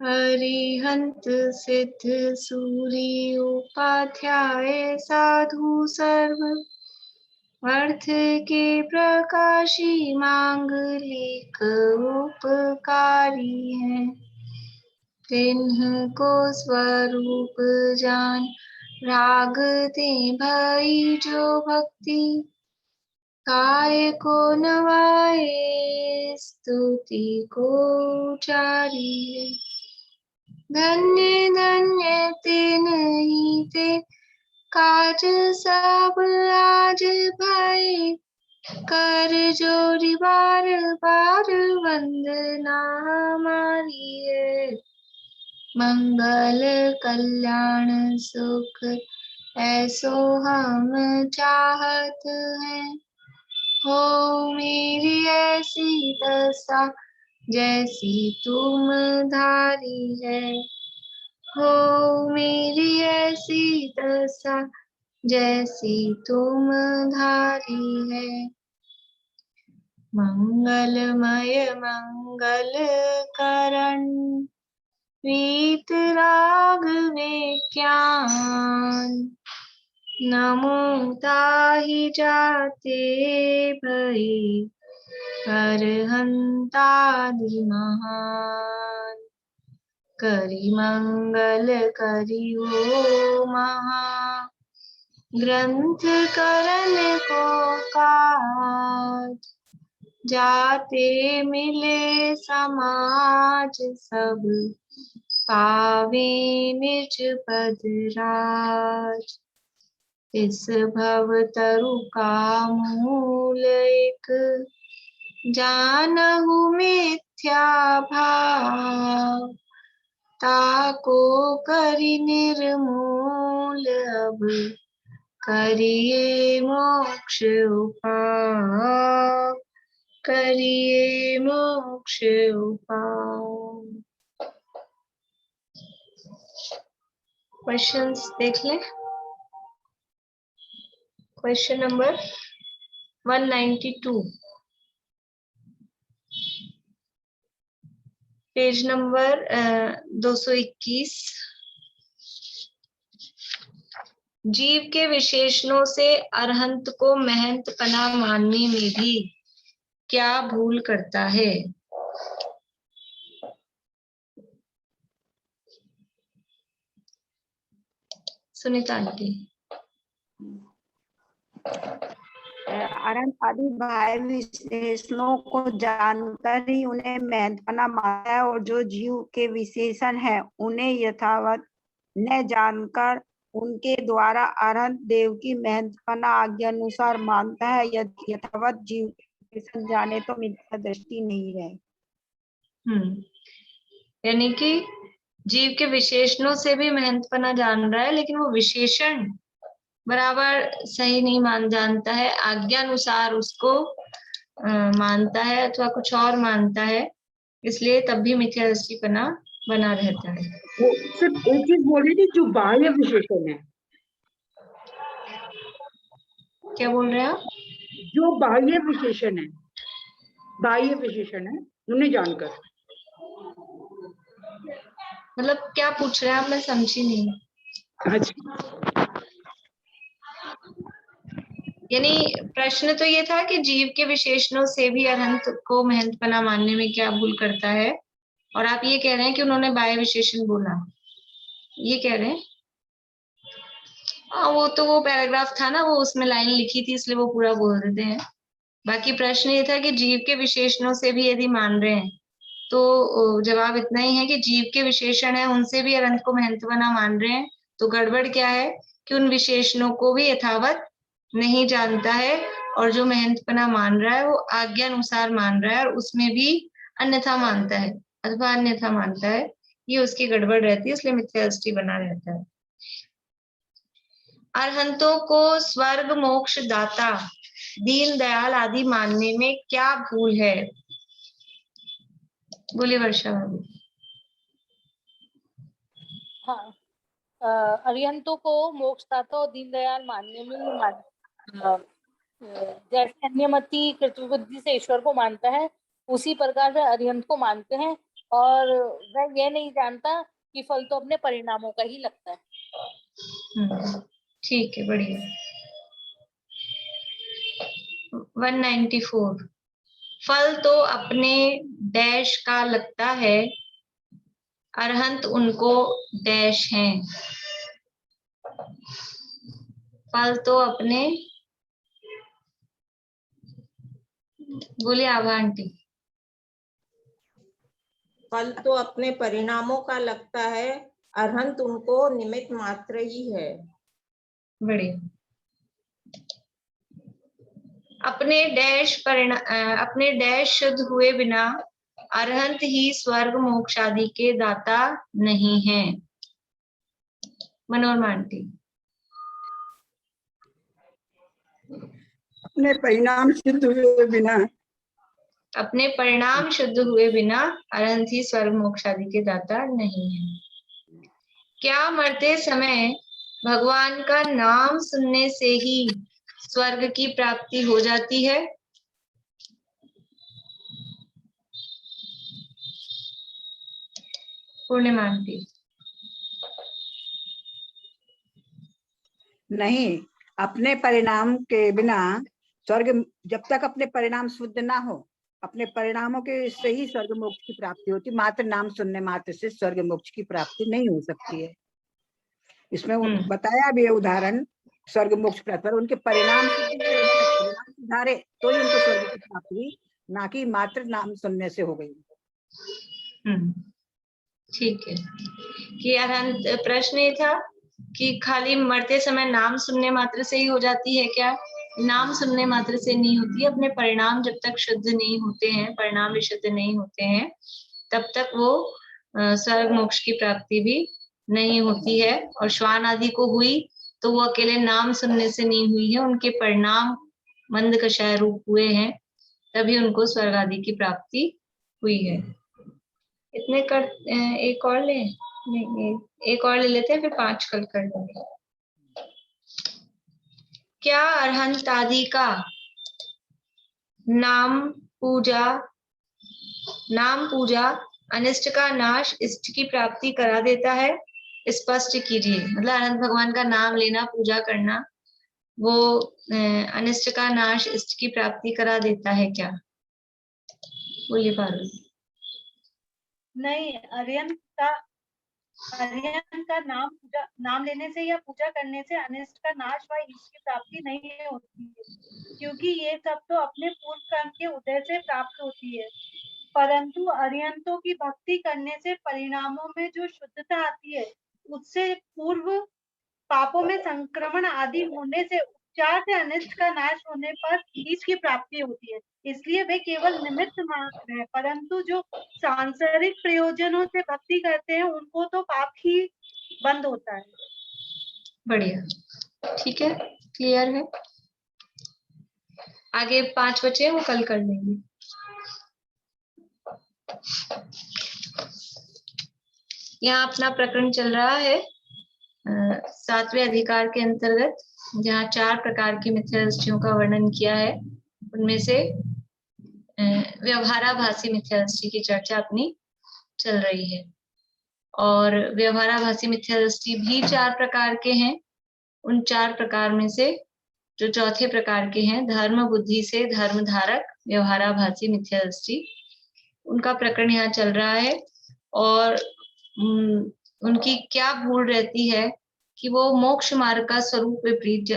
अरिहंत सिद्ध सूरी उपाध्याय साधु सर्व अर्थ के प्रकाशी मांगलिक उपकारी है। तिन्ह को स्वरूप जान राग दे भई जो भक्ति काय को नवाए स्तुति को उचारी। धन्य धन्य तिन्हि ते काज सब आज भय कर जोड़ी बार बार वंदना हमारी है। मंगल कल्याण सुख ऐसो हम चाहत हैं। हो मेरी ऐसी दशा जैसी तुम धारी है। हो मेरी ऐसी दशा जैसी तुम धारी है। मंगलमय मंगल करण वीत राघवे ज्ञान नमो ताहि जाते भई अरहंतादि महान। करि मंगल करि हो महा ग्रंथ करण को काज जाते मिले समाज सब पावे निज पद राज। इस भव तरु का मूल एक जानहु मिथ्या भाव ताको करि निर्मूल अब करिए मोक्ष उपाय। करिए मोक्ष उपाय। क्वेश्चंस देख लें। Question number 192 page number 221। जीव के विशेषणों से अरहंत को महंतपना मानने में भी क्या भूल करता है? सुनीता आंटी। अरहंत आदि बाह्य विशेषणों को जानकर ही उन्हें महंतपना मानता है, और जो जीव के विशेषण है उन्हें यथावत न जानकर उनके द्वारा अरहंत देव की महंतपना आज्ञानुसार मानता है। यथावत जीव के विशेषण जाने तो मिथ्या दृष्टि नहीं रहे। यानी कि जीव के विशेषणों से भी महंतपना जान रहा है, लेकिन वो विशेषण बराबर सही नहीं जानता है। आज्ञानुसार उसको मानता है अथवा कुछ और मानता है, इसलिए तब भी मिथ्या दृष्टिपना बना रहता है। वो सिर्फ एक चीज बोल रही थी, जो बाह्य विशेषण है। क्या बोल रहे हैं आप? जो बाह्य विशेषण है, बाह्य विशेषण है उन्हें जानकर। मतलब क्या पूछ रहे हैं आप? मैं समझी नहीं। अच्छा, यानी प्रश्न तो ये था कि जीव के विशेषणों से भी अरहंत को महंतपना मानने में क्या भूल करता है, और आप ये कह रहे हैं कि उन्होंने बाह्य विशेषण बोला, ये कह रहे हैं? हाँ, वो तो वो पैराग्राफ था ना, वो उसमें लाइन लिखी थी इसलिए वो पूरा बोल देते हैं। बाकी प्रश्न ये था कि जीव के विशेषणों से भी यदि मान रहे हैं तो जवाब इतना ही है कि जीव के विशेषण है उनसे भी अरहंत को महंतपना मान रहे हैं। तो गड़बड़ क्या है कि उन विशेषणों को भी यथावत नहीं जानता है, और जो महंतपना मान रहा है वो आज्ञानुसार मान रहा है और उसमें भी अन्यथा मानता है अथवा अन्यथा मानता है। ये उसकी गड़बड़ रहती है, इसलिए मिथ्या दृष्टि बना रहता है। अरहंतों को स्वर्ग मोक्ष दाता दीन दयाल आदि मानने में क्या भूल है? बोलिए वर्षा बाबू। हाँ, अरिहंतों को मोक्षदाता और दीनदयाल मानने में जैसे अन्यमति कृतबुद्धि से ईश्वर को मानता है, उसी प्रकार से अरिहंत को मानते हैं और वह यह नहीं जानता कि फल तो अपने परिणामों का ही लगता है। ठीक है, बढ़िया। 194, फल तो अपने डैश का लगता है, अरहंत उनको डैश हैं। फल तो अपने, बोलिए आभा आंटी। फल तो अपने परिणामों का लगता है, अरहंत उनको निमित्त मात्र ही है। बढ़िया। अपने डैश शुद्ध हुए बिना अरहंत ही स्वर्ग मोक्ष आदि के दाता नहीं है। मनोरमा आंटी। अपने परिणाम सिद्ध हुए बिना, अपने परिणाम शुद्ध हुए बिना अरहंत ही स्वर्ग मोक्ष आदि के दाता नहीं है। क्या मरते समय भगवान का नाम सुनने से ही स्वर्ग की प्राप्ति हो जाती है? पूर्णिमा आंटी। नहीं, अपने परिणाम के बिना स्वर्ग, जब तक अपने परिणाम शुद्ध ना हो, अपने परिणामों के से ही स्वर्ग मोक्ष की प्राप्ति होती। मात्र नाम सुनने मात्र से स्वर्ग मोक्ष की प्राप्ति नहीं हो सकती है। इसमें वो बताया भी है उदाहरण, स्वर्ग मोक्ष प्राप्त, उनके परिणाम सुधारे तो ही उनको स्वर्ग की प्राप्ति हुई, ना कि मात्र नाम सुनने से हो गई। ठीक है। कि अरहंत, प्रश्न ये था कि खाली मरते समय नाम सुनने मात्र से ही हो जाती है क्या? नाम सुनने मात्र से नहीं होती। अपने परिणाम जब तक शुद्ध नहीं होते हैं, परिणाम विशुद्ध नहीं होते हैं, तब तक वो स्वर्ग मोक्ष की प्राप्ति भी नहीं होती है। और श्वान आदि को हुई तो वो अकेले नाम सुनने से नहीं हुई है, उनके परिणाम मंद कषाय रूप हुए हैं, तभी उनको स्वर्ग आदि की प्राप्ति हुई है। इतने कर, एक और ले, नहीं एक और ले लेते हैं, फिर 5 कल कर लेंगे। क्या अरहंत आदि का नाम पूजा अनिष्ट का नाश, इष्ट की प्राप्ति करा देता है? स्पष्ट कीजिए। मतलब अनंत भगवान का नाम लेना, पूजा करना, वो अनिष्ट का नाश, इष्ट की प्राप्ति करा देता है क्या? बोलिए पारुल। नहीं, अरहंत का नाम लेने से या पूजा करने से अनिष्ट का नाश व इष्ट की प्राप्ति नहीं होती है, क्योंकि ये सब तो अपने पूर्व कर्म के उदय से प्राप्त होती है। परंतु अरहंतों की भक्ति करने से परिणामों में जो शुद्धता आती है, उससे पूर्व पापों में संक्रमण आदि होने से, उपचार से अनिष्ट का नाश होने पर ईश की प्राप्ति होती है। इसलिए वे केवल निमित्त मात्र है, परंतु जो सांसारिक प्रयोजनों से भक्ति करते हैं उनको तो पाप ही बंद होता है। बढ़िया, ठीक है, क्लियर है। आगे 5 बचे हैं, वो कल कर लेंगे। यहाँ अपना प्रकरण चल रहा है 7वें अधिकार के अंतर्गत, जहाँ 4 प्रकार की मिथ्या दृष्टियों का वर्णन किया है। उनमें से व्यवहाराभासी मिथ्या दृष्टि की चर्चा अपनी चल रही है। और व्यवहाराभासी मिथ्या दृष्टि भी 4 प्रकार के हैं। उन 4 प्रकार में से जो चौथे प्रकार के हैं, धर्म बुद्धि से धर्म धारक व्यवहाराभासी मिथ्या दृष्टि, उनका प्रकरण यहाँ चल रहा है। और उनकी क्या भूल रहती है कि वो मोक्ष मार्ग का स्वरूप विपरीत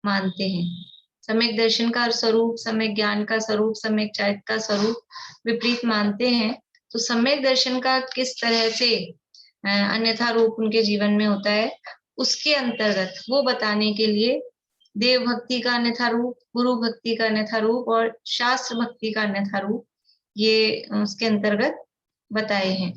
मानते हैं। सम्यक दर्शन का स्वरूप, सम्यक ज्ञान का स्वरूप, सम्यक चारित्र का स्वरूप विपरीत मानते हैं। तो सम्यक दर्शन का किस तरह से अन्यथा रूप उनके जीवन में होता है, उसके अंतर्गत वो बताने के लिए देव भक्ति का अन्यथा रूप, गुरु भक्ति का अन्यथा रूप और शास्त्र भक्ति का अन्यथा रूप, ये उसके अंतर्गत बताए हैं।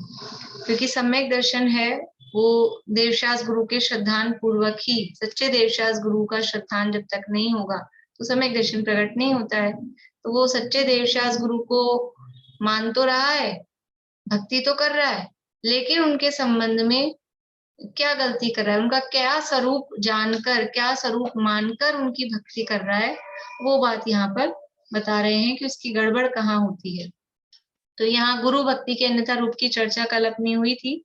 क्योंकि सम्यक दर्शन है वो देवशास्त्र गुरु के श्रद्धान पूर्वक ही, सच्चे देवशास्त्र गुरु का श्रद्धान जब तक नहीं होगा तो सम्यक दर्शन प्रकट नहीं होता है। तो वो सच्चे देवशास्त्र गुरु को मान तो रहा है, भक्ति तो कर रहा है, लेकिन उनके संबंध में क्या गलती कर रहा है, उनका क्या स्वरूप जानकर, क्या स्वरूप मानकर उनकी भक्ति कर रहा है, वो बात यहाँ पर बता रहे हैं कि उसकी गड़बड़ कहाँ होती है। तो यहाँ गुरु भक्ति के अन्यथा रूप की चर्चा कल अपनी हुई थी,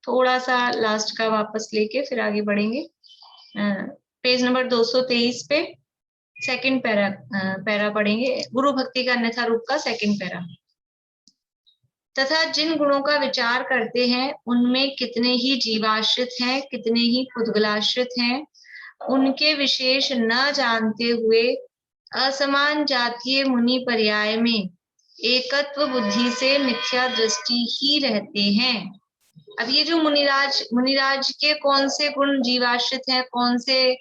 थोड़ा सा लास्ट का वापस लेके फिर आगे बढ़ेंगे। पेज नंबर 223 पे सेकंड पैरा पढ़ेंगे, गुरु भक्ति का अन्यथा रूप का सेकंड पैरा। तथा जिन गुणों का विचार करते हैं उनमें कितने ही जीवाश्रित हैं, कितने ही पुद्गलाश्रित हैं, उनके विशेष न जानते हुए असमान जातीय मुनि पर्याय में एकत्व बुद्धि से मिथ्या दृष्टि ही रहते हैं। अब ये जो मुनिराज के कौन से गुण जीवाश्रित हैं, कौन से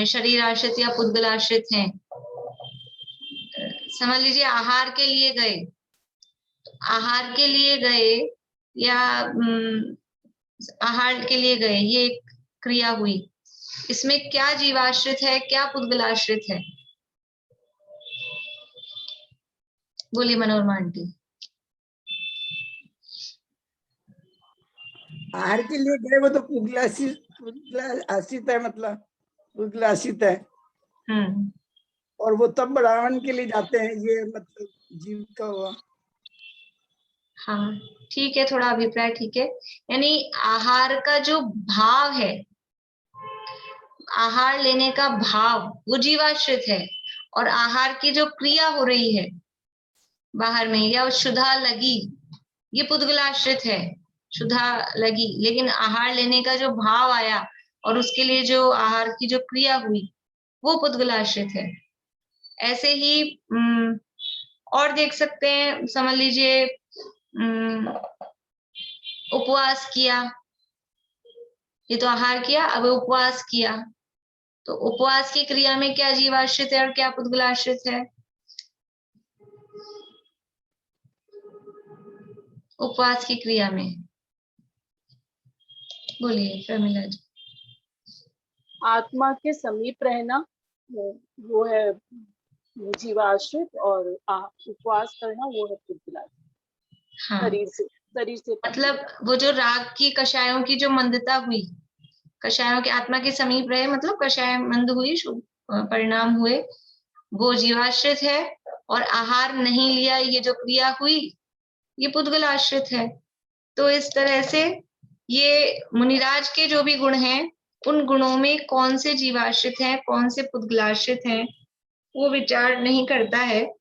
शरीराश्रित या पुद्गलाश्रित हैं, समझ लीजिए आहार के लिए गए, आहार के लिए गए या आहार के लिए गए, ये एक क्रिया हुई, इसमें क्या जीवाश्रित है, क्या पुद्गलाश्रित है? बोलिए मनोरमा आंटी। आहार के लिए गए वो तो पुद्गलाश्रित है, मतलब पुद्गलाश्रित है। और वो तब बढ़ावन के लिए जाते हैं, ये मतलब जीव का हुआ। हाँ ठीक है, थोड़ा अभिप्राय ठीक है। यानी आहार का जो भाव है, आहार लेने का भाव वो जीवाश्रित है, और आहार की जो क्रिया हो रही है बाहर में, या क्षुधा लगी, ये पुद्गलाश्रित है, क्षुधा लगी, लेकिन आहार लेने का जो भाव आया और उसके लिए जो आहार की जो क्रिया हुई वो पुद्गलाश्रित है। ऐसे ही और देख सकते हैं, समझ लीजिए उपवास किया, ये तो आहार किया, अब उपवास किया, तो उपवास की क्रिया में क्या जीवाश्रित है और क्या पुद्गलाश्रित है? उपवास की क्रिया में बोलिए प्रमिला जी। आत्मा के समीप रहना वो है जीवाश्रित, और उपवास करना वो है पुद्गलाश्रित। हाँ, शरीर से मतलब वो जो राग की कषायों की जो मंदता हुई, कषायों के आत्मा के समीप रहे मतलब कषाय मंद हुई, परिणाम हुए, वो जीवाश्रित है, और आहार नहीं लिया, ये जो क्रिया हुई ये पुद्गलाश्रित है। तो इस तरह से ये मुनिराज के जो भी गुण हैं, उन गुणों में कौन से जीवाश्रित हैं, कौन से पुद्गलाश्रित हैं, वो विचार नहीं करता है।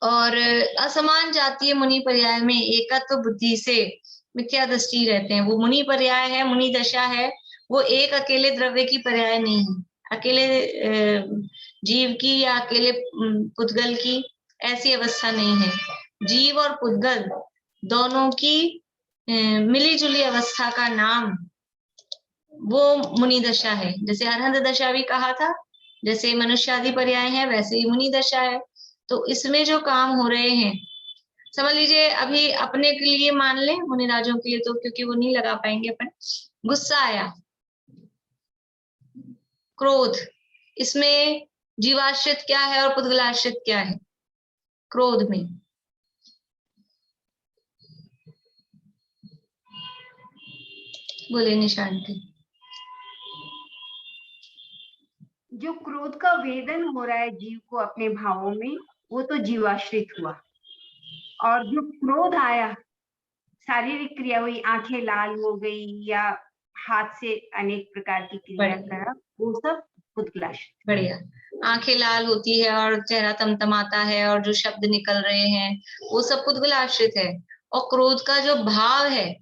और असमान जातीय मुनि पर्याय में एकत्व बुद्धि से मिथ्या दृष्टि रहते हैं। वो मुनि पर्याय है, मुनि दशा है, वो एक अकेले द्रव्य की पर्याय नहीं है, अकेले जीव की या अकेले पुद्गल की ऐसी अवस्था नहीं है। जीव और पुद्गल दोनों की मिली जुली अवस्था का नाम वो मुनि दशा है। जैसे अरहंत दशा भी कहा था, जैसे मनुष्यादि पर्याय है, वैसे ही मुनि दशा है। तो इसमें जो काम हो रहे हैं, समझ लीजिए अभी अपने के लिए मान लें, मुनिराजों के लिए तो क्योंकि वो नहीं लगा पाएंगे अपन, गुस्सा आया, क्रोध, इसमें जीवाश्रित क्या है और पुद्गलाश्रित क्या है? क्रोध में बोले निशांति। जो क्रोध का वेदन हो रहा है जीव को अपने भावों में, वो तो जीवाश्रित हुआ। और जो क्रोध आया, शारीरिक क्रिया हुई, आंखें लाल हो गई या हाथ से अनेक प्रकार की क्रिया करा, वो सब पुद्गलाश्रित। बढ़िया, आंखें लाल होती है और चेहरा तमतमाता है और जो शब्द निकल रहे हैं वो सब पुद्गलाश्रित है, और क्रोध का जो भाव है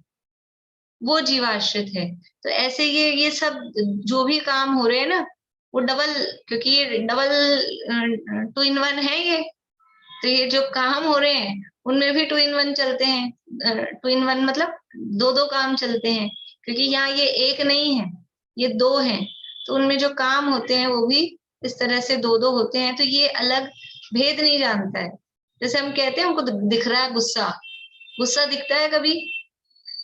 वो जीवाश्रित है। तो ऐसे ये सब जो भी काम हो रहे हैं ना, वो डबल, क्योंकि ये डबल 2 in 1 है ये, तो ये जो काम हो रहे हैं उनमें भी 2 in 1 चलते हैं। 2 in 1 मतलब 2 काम चलते हैं, क्योंकि यहाँ ये एक नहीं है, ये 2 हैं, तो उनमें जो काम होते हैं वो भी इस तरह से 2 होते हैं। तो ये अलग भेद नहीं जानता है। जैसे हम कहते हैं हमको दिख रहा है गुस्सा, गुस्सा दिखता है कभी?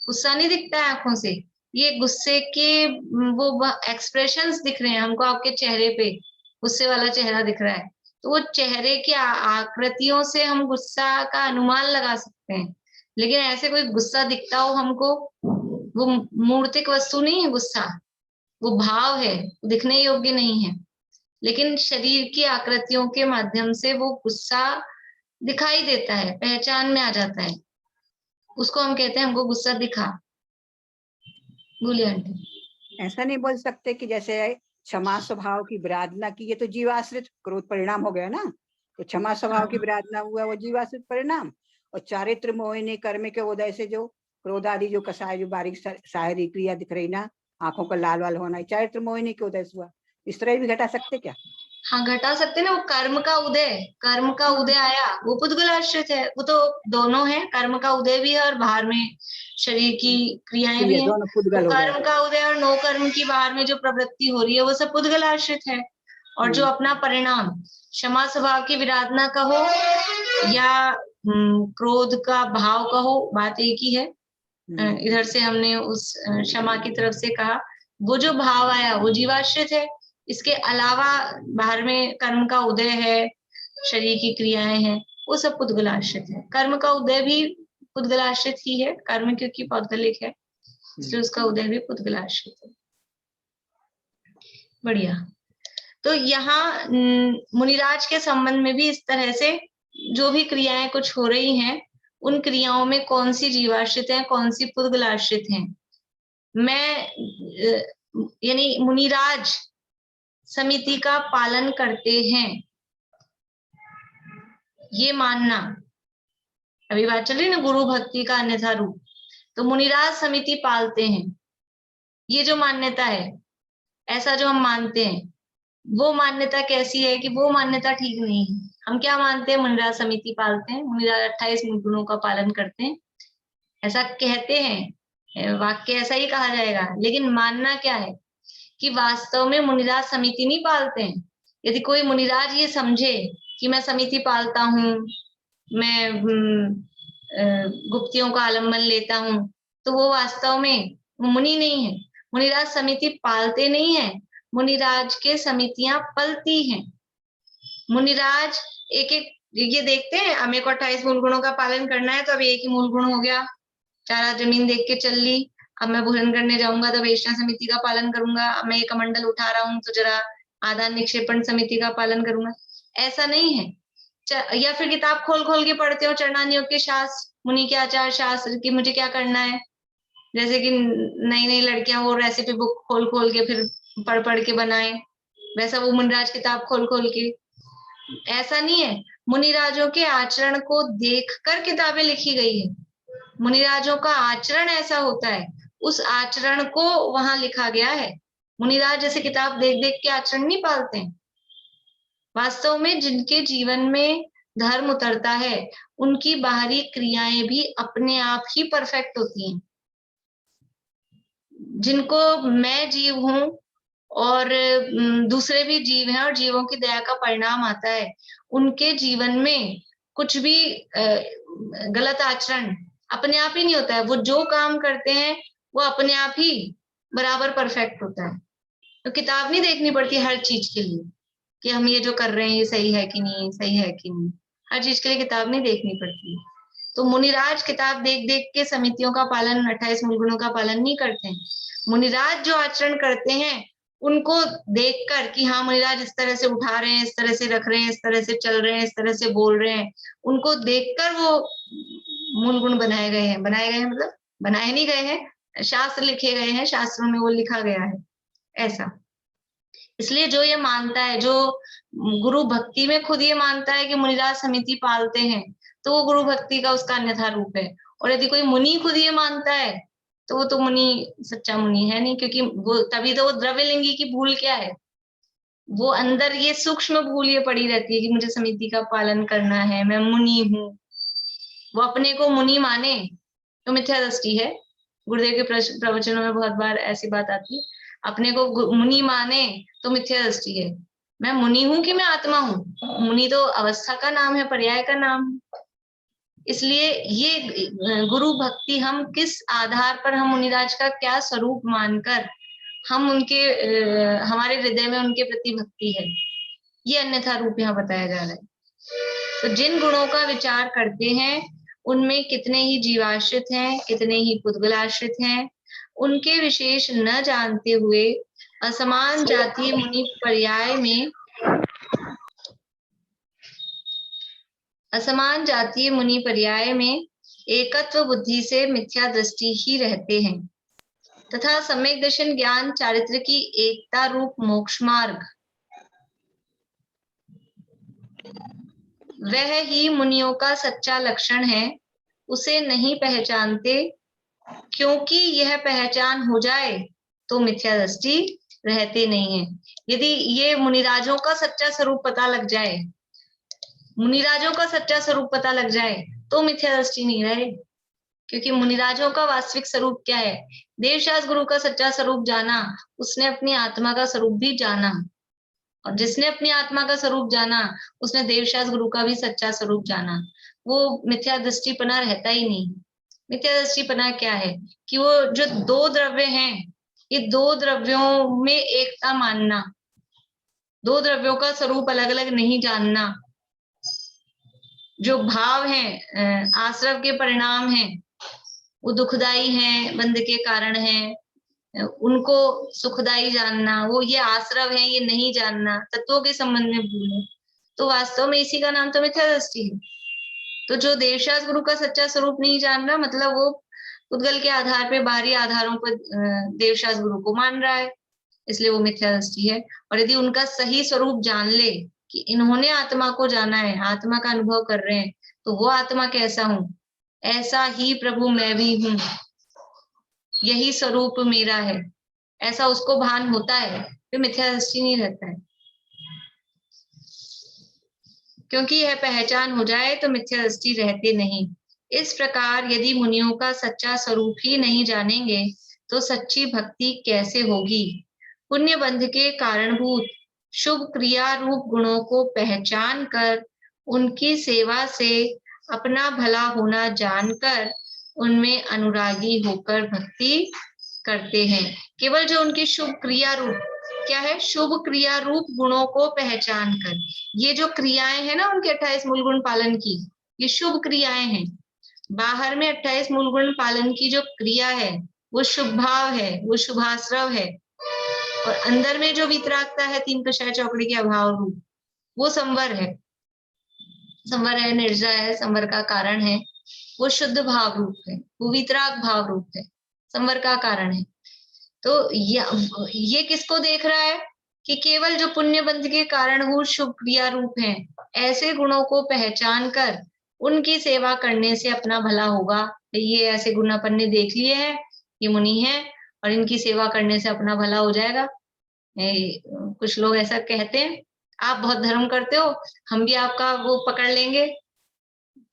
गुस्सा नहीं दिखता है आंखों से। ये गुस्से के वो एक्सप्रेशंस दिख रहे हैं हमको, आपके चेहरे पे गुस्से वाला चेहरा दिख रहा है, तो वो चेहरे की आकृतियों से हम गुस्सा का अनुमान लगा सकते हैं। लेकिन ऐसे कोई गुस्सा दिखता हो हमको, वो मूर्तिक वस्तु नहीं है गुस्सा, वो भाव है, दिखने योग्य नहीं है। लेकिन शरीर की आकृतियों के माध्यम से वो गुस्सा दिखाई देता है, पहचान में आ जाता है, उसको हम कहते हैं हमको गुस्सा दिखा। बोलिए आंटी। ऐसा नहीं बोल सकते कि जैसे क्षमा स्वभाव की विराधना की, ये तो जीवाश्रित क्रोध परिणाम हो गया ना, तो क्षमा स्वभाव की विराधना हुआ वो जीवाश्रित परिणाम। और चारित्र मोहिनी कर्म के उदय से जो क्रोध आदि जो कसाय जो बारीक शारीरिक क्रिया दिख रही ना, आंखों का लाल वाल होना, चारित्र मोहिनी के उदय से हुआ, इस तरह भी घटा सकते क्या? हाँ घटा सकते ना, वो कर्म का उदय, कर्म का उदय आया, वो पुद्गल आश्रित है। वो तो दोनों है, कर्म का उदय भी है और बाहर में शरीर की क्रियाएं भी हैं। दोनों पुद्गल तो हो कर्म गए। का उदय और नो कर्म की बाहर में जो प्रवृत्ति हो रही है वो सब पुद्गल आश्रित है। और जो अपना परिणाम क्षमा स्वभाव की विराधना कहो या क्रोध का भाव कहो, बात एक ही है। इधर से हमने उस क्षमा की तरफ से कहा, वो जो भाव आया वो जीवाश्रित है। इसके अलावा बाहर में कर्म का उदय है, शरीर की क्रियाएं हैं, वो सब पुद्गलाश्रित है। कर्म का उदय भी पुद्गलाश्रित ही है, कर्म क्योंकि पौद्गलिक है इसलिए उसका उदय भी पुद्गलाश्रित है। बढ़िया। तो यहाँ मुनिराज के संबंध में भी इस तरह से जो भी क्रियाएं कुछ हो रही हैं, उन क्रियाओं में कौन सी जीवाश्रित है, कौन सी पुद्गलाश्रित है, मैं यानी मुनिराज समिति का पालन करते हैं ये मानना। अभी बात चल रही ना गुरु भक्ति का अन्यथा रूप, तो मुनिराज समिति पालते हैं, ये जो मान्यता है, ऐसा जो हम मानते हैं, वो मान्यता कैसी है कि वो मान्यता ठीक नहीं है। हम क्या मानते हैं? मुनिराज समिति पालते हैं, मुनिराज 28 गुणों का पालन करते हैं, ऐसा कहते हैं, वाक्य ऐसा ही कहा जाएगा। लेकिन मानना क्या है कि वास्तव में मुनिराज समिति नहीं पालते हैं। यदि कोई मुनिराज ये समझे कि मैं समिति पालता हूँ, मैं गुप्तियों का आलम्बन लेता हूँ, तो वो वास्तव में मुनि नहीं है। मुनिराज समिति पालते नहीं है, मुनिराज के समितियां पलती हैं। मुनिराज एक एक ये देखते हैं, हमें को 28 मूल गुणों का पालन करना है, तो अब एक ही मूल गुण हो गया, 4 जमीन देख के चल ली। अब मैं भोजन करने जाऊंगा तो वैष्णव समिति का पालन करूंगा। अब मैं एक कमंडल उठा रहा हूँ तो जरा आदान निक्षेपण समिति का पालन करूंगा। ऐसा नहीं है। या फिर किताब खोल खोल के पढ़ते हो चरणानियों के शास्त्र, मुनि के आचार शास्त्र की मुझे क्या करना है, जैसे कि नई नई लड़कियां वो रेसिपी बुक खोल खोल के फिर पढ़ पढ़ के बनाए, वैसा वो मुनिराज किताब खोल खोल के। ऐसा नहीं है। मुनिराजों के आचरण को देखकर किताबें लिखी गई है। मुनिराजों का आचरण ऐसा होता है, उस आचरण को वहां लिखा गया है। मुनिराज जैसे किताब देख देख के आचरण नहीं पालते हैं। वास्तव में जिनके जीवन में धर्म उतरता है, उनकी बाहरी क्रियाएं भी अपने आप ही परफेक्ट होती हैं। जिनको मैं जीव हूं और दूसरे भी जीव हैं और जीवों की दया का परिणाम आता है, उनके जीवन में कुछ भी गलत आचरण अपने आप ही नहीं होता है। वो जो काम करते हैं वो अपने आप ही बराबर परफेक्ट होता है। तो किताब नहीं देखनी पड़ती हर चीज के लिए कि हम ये जो कर रहे हैं ये सही है कि नहीं, सही है कि नहीं। हर चीज के लिए किताब नहीं देखनी पड़ती। तो मुनिराज किताब देख देख के समितियों का पालन, 28 मूल गुणों का पालन नहीं करते हैं। मुनिराज जो आचरण करते हैं उनको देखकर कि हाँ मुनिराज इस तरह से उठा रहे हैं, इस तरह से रख रहे हैं, इस तरह से चल रहे हैं, इस तरह से बोल रहे हैं, उनको देखकर वो मूल गुण बनाए गए हैं। बनाए गए हैं मतलब बनाए नहीं गए हैं, शास्त्र लिखे गए हैं, शास्त्रों में वो लिखा गया है ऐसा। इसलिए जो ये मानता है, जो गुरु भक्ति में खुद ये मानता है कि मुनिराज समिति पालते हैं, तो वो गुरु भक्ति का उसका अन्यथा रूप है। और यदि कोई मुनि खुद ये मानता है तो वो तो मुनि सच्चा मुनि है नहीं, क्योंकि वो तभी तो वो द्रव्यलिंगी की भूल क्या है, वो अंदर ये सूक्ष्म भूल ये पड़ी रहती है कि मुझे समिति का पालन करना है, मैं मुनि हूँ। वो अपने को मुनि माने तो मिथ्या दृष्टि है। गुरुदेव के प्रवचनों में बहुत बार ऐसी बात आती है, अपने को मुनि माने तो मिथ्या दृष्टि है। मैं मुनि हूं कि मैं आत्मा हूँ? मुनि तो अवस्था का नाम है, पर्याय का नाम है। इसलिए ये गुरु भक्ति हम किस आधार पर, हम मुनिराज का क्या स्वरूप मानकर हम उनके हमारे हृदय में उनके प्रति भक्ति है, ये अन्यथा रूप यहाँ बताया जा रहा है। तो जिन गुणों का विचार करते हैं उनमें कितने ही जीवाश्रित हैं, कितने ही पुद्गलाश्रित हैं, उनके विशेष न जानते हुए असमान जातीय मुनि पर्याय में असमान जातीय मुनि पर्याय में एकत्व बुद्धि से मिथ्या दृष्टि ही रहते हैं तथा सम्यक दर्शन ज्ञान चारित्र की एकता रूप मोक्ष मार्ग वह ही मुनियों का सच्चा लक्षण है, उसे नहीं पहचानते क्योंकि यह पहचान हो जाए तो मिथ्या दृष्टि रहते नहीं है। यदि ये मुनिराजों का सच्चा स्वरूप पता लग जाए, मुनिराजों का सच्चा स्वरूप पता लग जाए तो मिथ्या दृष्टि नहीं रहे, क्योंकि मुनिराजों का वास्तविक स्वरूप क्या है? देवशास्त्र गुरु का सच्चा स्वरूप जाना, उसने अपनी आत्मा का स्वरूप भी जाना, और जिसने अपनी आत्मा का स्वरूप जाना उसने देवशास्त्र गुरु का भी सच्चा स्वरूप जाना। वो मिथ्या दृष्टिपना रहता ही नहीं। मिथ्या दृष्टिपना क्या है कि वो जो दो द्रव्य हैं, ये दो द्रव्यों में एकता मानना, दो द्रव्यों का स्वरूप अलग अलग नहीं जानना, जो भाव हैं आश्रव के परिणाम हैं वो दुखदाई हैं, बंध के कारण हैं, उनको सुखदाई जानना, वो ये आश्रव है ये नहीं जानना, तत्वों के संबंध में भूल है, तो वास्तव में इसी का नाम तो मिथ्या दृष्टि है। तो जो देवशास्त्र गुरु का सच्चा स्वरूप नहीं जान रहा, मतलब वो उद्गल के आधार पे बाहरी आधारों पर देवशास्त्र गुरु को मान रहा है, इसलिए वो मिथ्या दृष्टि है। और यदि उनका सही स्वरूप जान ले कि इन्होंने आत्मा को जाना है, आत्मा का अनुभव कर रहे हैं, तो वो आत्मा कैसा हूं, ऐसा ही प्रभु मैं भी हूं, यही स्वरूप मेरा है, ऐसा उसको भान होता है, फिर मिथ्या दृष्टि नहीं रहता है। क्योंकि यह पहचान हो जाए तो मिथ्या दृष्टि रहते नहीं। इस प्रकार यदि मुनियों का सच्चा स्वरूप ही नहीं जानेंगे तो सच्ची भक्ति कैसे होगी? पुण्य बंध के कारणभूत शुभ क्रिया रूप गुणों को पहचान कर उनकी सेवा से अपना भला होना जानकर उनमें अनुरागी होकर भक्ति करते हैं। केवल जो उनकी शुभ क्रिया रूप क्या है, शुभ क्रिया रूप गुणों को पहचान कर, ये जो क्रियाएं हैं ना उनके 28 मूल गुण पालन की, ये शुभ क्रियाएं हैं। बाहर में 28 मूल गुण पालन की जो क्रिया है वो शुभ भाव है, वो शुभाश्रव है, और अंदर में जो वितरागता है 3 कषाय चौकड़ी के अभाव रूप, वो संवर है, संवर है, निर्जय है, संवर का कारण है, वो शुद्ध भाव रूप है, वो वितराग भाव रूप है, संवर का कारण है। तो ये किसको देख रहा है कि केवल जो पुण्य बंध के कारणभूत शुभ क्रिया रूप हैं, ऐसे गुणों को पहचान कर उनकी सेवा करने से अपना भला होगा। ये ऐसे गुण अपन ने देख लिए हैं, ये मुनि हैं और इनकी सेवा करने से अपना भला हो जाएगा। कुछ लोग ऐसा कहते हैं, आप बहुत धर्म करते हो, हम भी आपका वो पकड़ लेंगे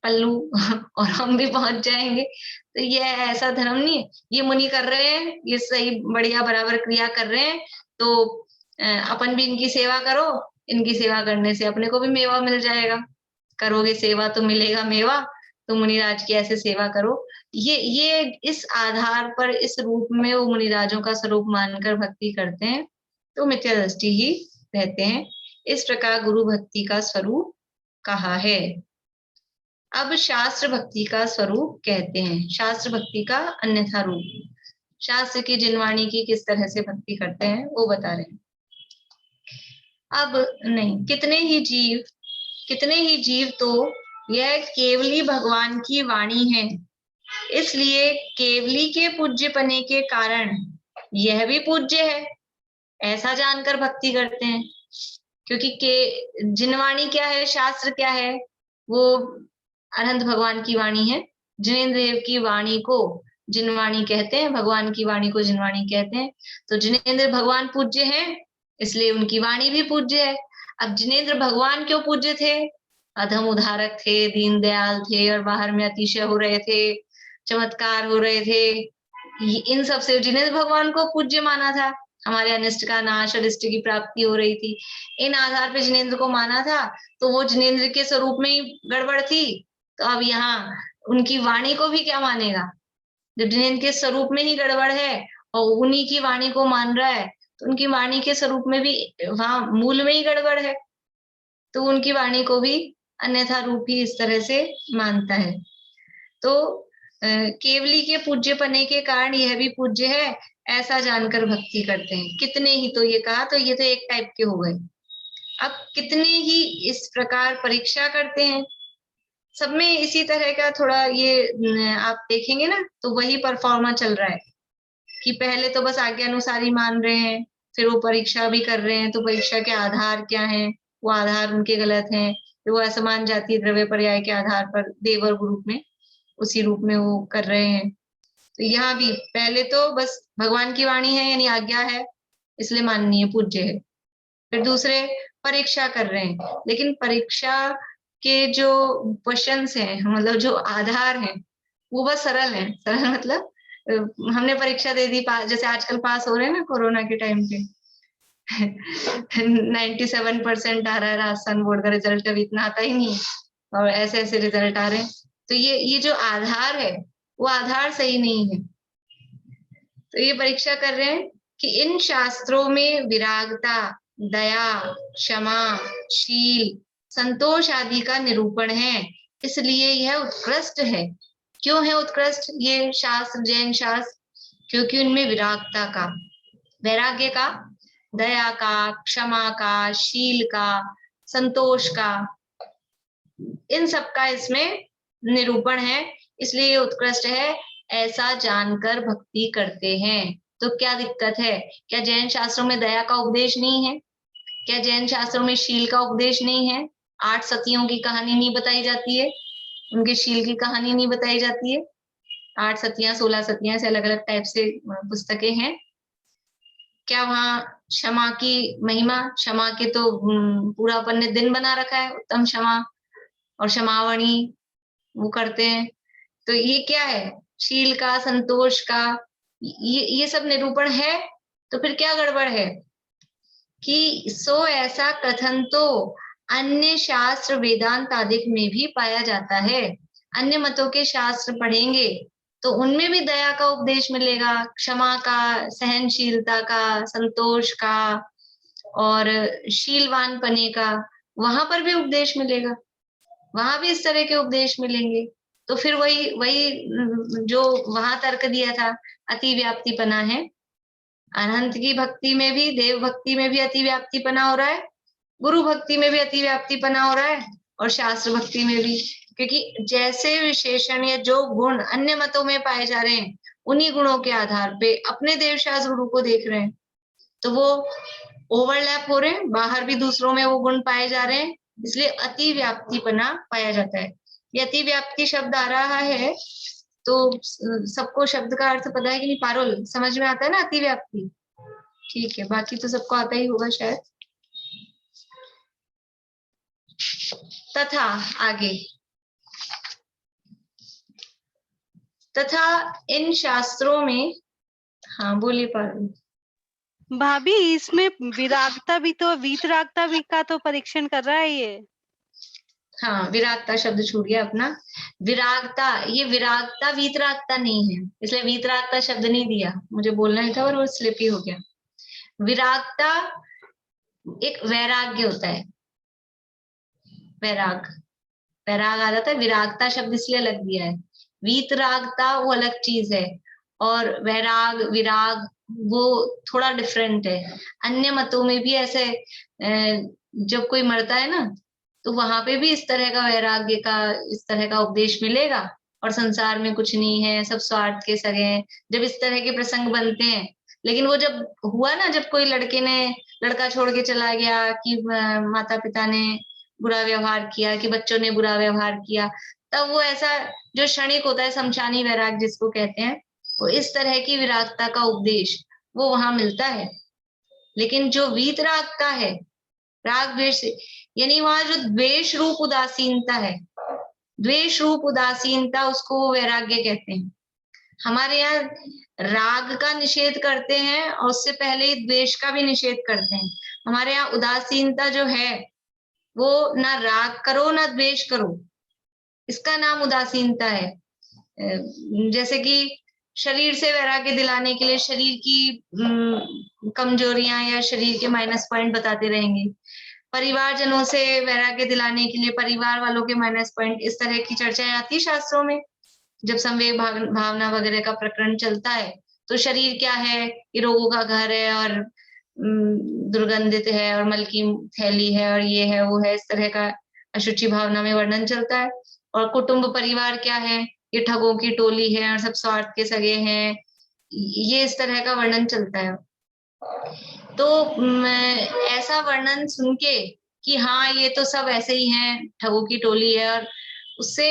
पल्लू और हम भी पहुंच जाएंगे। तो ये ऐसा धर्म नहीं है, ये मुनि कर रहे हैं, ये सही बढ़िया बराबर क्रिया कर रहे हैं, तो अपन भी इनकी सेवा करो, इनकी सेवा करने से अपने को भी मेवा मिल जाएगा, करोगे सेवा तो मिलेगा मेवा, तो मुनिराज की ऐसे सेवा करो। ये इस आधार पर, इस रूप में वो मुनिराजों का स्वरूप मानकर भक्ति करते हैं, तो मिथ्या दृष्टि ही रहते हैं। इस प्रकार गुरु भक्ति का स्वरूप कहा है। अब शास्त्र भक्ति का स्वरूप कहते हैं, शास्त्र भक्ति का अन्यथा रूप, शास्त्र की जिनवाणी की किस तरह से भक्ति करते हैं वो बता रहे हैं। अब नहीं, कितने ही जीव तो यह केवली भगवान की वाणी है, इसलिए केवली के पूज्यपने के कारण यह भी पूज्य है, ऐसा जानकर भक्ति करते हैं। क्योंकि के जिनवाणी क्या है, शास्त्र क्या है, वो अनंत भगवान की वाणी है। जिनेंद्र देव की वाणी को जिनवाणी कहते हैं, भगवान की वाणी को जिनवाणी कहते हैं। तो जिनेंद्र भगवान पूज्य हैं, इसलिए उनकी वाणी भी पूज्य है। अब जिनेंद्र भगवान क्यों पूज्य थे? अधम उदारक थे, दीन दयाल थे, और बाहर में अतिशय हो रहे थे, चमत्कार हो रहे थे, इन सब से जिनेंद्र भगवान को पूज्य माना था। हमारे अनिष्ट का नाश और इष्ट की प्राप्ति हो रही थी, इन आधार पे जिनेंद्र को माना था। तो वो जिनेंद्र के स्वरूप में ही गड़बड़ थी, तो अब यहाँ उनकी वाणी को भी क्या मानेगा? जब जिनेंद्र के स्वरूप में ही गड़बड़ है और उन्हीं की वाणी को मान रहा है, तो उनकी वाणी के स्वरूप में भी वहां मूल में ही गड़बड़ है, तो उनकी वाणी को भी अन्यथा रूप ही इस तरह से मानता है। तो केवली के पूज्यपने के कारण यह भी पूज्य है, ऐसा जानकर भक्ति करते हैं। कितने ही, तो ये कहा, तो ये तो एक टाइप के हो गए। अब कितने ही इस प्रकार परीक्षा करते हैं सब में इसी तरह का थोड़ा ये आप देखेंगे ना, तो वही परफॉर्मा चल रहा है कि पहले तो बस आज्ञा अनुसार ही मान रहे हैं, फिर वो परीक्षा भी कर रहे हैं, तो परीक्षा के आधार क्या हैं, वो आधार उनके गलत हैं, फिर वो असमान जाति द्रव्य पर्याय के आधार पर देवर रूप में, उसी रूप में वो कर रहे हैं। तो यहाँ भी पहले तो बस भगवान की वाणी है यानी आज्ञा है इसलिए माननीय पूज्य है, फिर दूसरे परीक्षा कर रहे हैं, लेकिन परीक्षा के जो क्वेश्चंस हैं, मतलब जो आधार हैं, वो बस सरल है। सरल मतलब हमने परीक्षा दे दी, जैसे आजकल पास हो रहे हैं ना कोरोना के टाइम पे 97% आ रहा है राजस्थान बोर्ड का रिजल्ट, अभी इतना आता ही नहीं और ऐसे ऐसे रिजल्ट आ रहे हैं। तो ये जो आधार है वो आधार सही नहीं है। तो ये परीक्षा कर रहे हैं कि इन शास्त्रों में विरागता, दया, क्षमा, शील, संतोष आदि का निरूपण है, इसलिए यह उत्कृष्ट है। क्यों है उत्कृष्ट ये शास्त्र, जैन शास्त्र? क्योंकि उनमें विरागता का, वैराग्य का, दया का, क्षमा का, शील का, संतोष का, इन सब का इसमें निरूपण है, इसलिए ये उत्कृष्ट है। ऐसा जानकर भक्ति करते हैं। तो क्या दिक्कत है? क्या जैन शास्त्रों में दया का उपदेश नहीं है? क्या जैन शास्त्रों में शील का उपदेश नहीं है? 8 सतियों की कहानी नहीं बताई जाती है, उनके शील की कहानी नहीं बताई जाती है? 8 सतियां, 16 सतियां, से अलग अलग टाइप से पुस्तकें हैं। क्या वहाँ क्षमा की महिमा, क्षमा के तो पूरा अपन ने दिन बना रखा है, उत्तम क्षमा और क्षमावणी वो करते हैं। तो ये क्या है? शील का, संतोष का, ये सब निरूपण है। तो फिर क्या गड़बड़ है कि सो ऐसा कथन तो अन्य शास्त्र वेदांत आदि में भी पाया जाता है। अन्य मतों के शास्त्र पढ़ेंगे तो उनमें भी दया का उपदेश मिलेगा, क्षमा का, सहनशीलता का, संतोष का और शीलवान पने का, वहां पर भी उपदेश मिलेगा, वहां भी इस तरह के उपदेश मिलेंगे। तो फिर वही जो वहां तर्क दिया था, अति व्याप्तिपना है। अनंत की भक्ति में भी, देव भक्ति में भी अति व्याप्तिपना हो रहा है, गुरु भक्ति में भी अति व्याप्तिपना हो रहा है और शास्त्र भक्ति में भी। क्योंकि जैसे विशेषण या जो गुण अन्य मतों में पाए जा रहे हैं, उन्हीं गुणों के आधार पे अपने देव शास्त्र गुरु को देख रहे हैं, तो वो ओवरलैप हो रहे हैं, बाहर भी दूसरों में वो गुण पाए जा रहे हैं, इसलिए अति व्याप्तिपना पाया जाता है। ये अति व्याप्ति शब्द आ रहा है तो सबको शब्द का अर्थ पता है कि नहीं? पारुल समझ में आता है ना अति व्याप्ति? ठीक है, बाकी तो सबको आता ही होगा शायद। तथा आगे, तथा इन शास्त्रों में, हाँ बोलिए पारुल। भाभी इसमें विरागता भी तो, वीतरागता भी का तो परीक्षण कर रहा है ये। हाँ, विरागता शब्द छूट गया अपना। विरागता, ये विरागता वीतरागता नहीं है, इसलिए वीतरागता शब्द नहीं दिया, मुझे बोलना ही था और वो स्लिप ही हो गया। विरागता एक वैराग्य होता है, वैराग, वैराग आ जाता है, विरागता शब्द इसलिए अलग दिया है। वीतरागता वो अलग चीज है और वैराग, विराग वो थोड़ा डिफरेंट है। अन्य मतों में भी ऐसे जब कोई मरता है ना, तो वहां पे भी इस तरह का वैराग्य का, इस तरह का उपदेश मिलेगा और संसार में कुछ नहीं है, सब स्वार्थ के सगे हैं, जब इस तरह के प्रसंग बनते हैं। लेकिन वो जब हुआ ना, जब कोई लड़के ने लड़का छोड़ के चला गया, कि माता पिता ने बुरा व्यवहार किया, कि बच्चों ने बुरा व्यवहार किया, तब वो ऐसा जो क्षणिक होता है, शमशानी वैराग जिसको कहते हैं, वो इस तरह की विरागता का उपदेश वो वहां मिलता है। लेकिन जो वीतरागता है, राग द्वेष, यानी वहां जो द्वेष रूप उदासीनता है, द्वेष रूप उदासीनता, उसको वैराग्य कहते हैं। हमारे यहाँ राग का निषेध करते हैं और उससे पहले ही द्वेष का भी निषेध करते हैं। हमारे यहाँ उदासीनता जो है वो ना राग करो ना द्वेष करो, इसका नाम उदासीनता है। जैसे कि शरीर से वैराग्य दिलाने के लिए शरीर की कमजोरियां या शरीर के माइनस पॉइंट बताते रहेंगे, परिवारजनों से वैराग्य दिलाने के लिए परिवार वालों के माइनस पॉइंट, इस तरह की चर्चाएं आती है शास्त्रों में। जब संवेग भावना वगैरह का प्रकरण चलता है, तो शरीर क्या है, ये रोगों का घर है और दुर्गंधित है और मल की थैली है और ये है वो है, इस तरह का अशुचि भावना में वर्णन चलता है। और कुटुंब परिवार क्या है, ये ठगों की टोली है और सब स्वार्थ के सगे हैं, ये इस तरह का वर्णन चलता है। तो ऐसा वर्णन सुन के कि हाँ ये तो सब ऐसे ही हैं, ठगों की टोली है, और उससे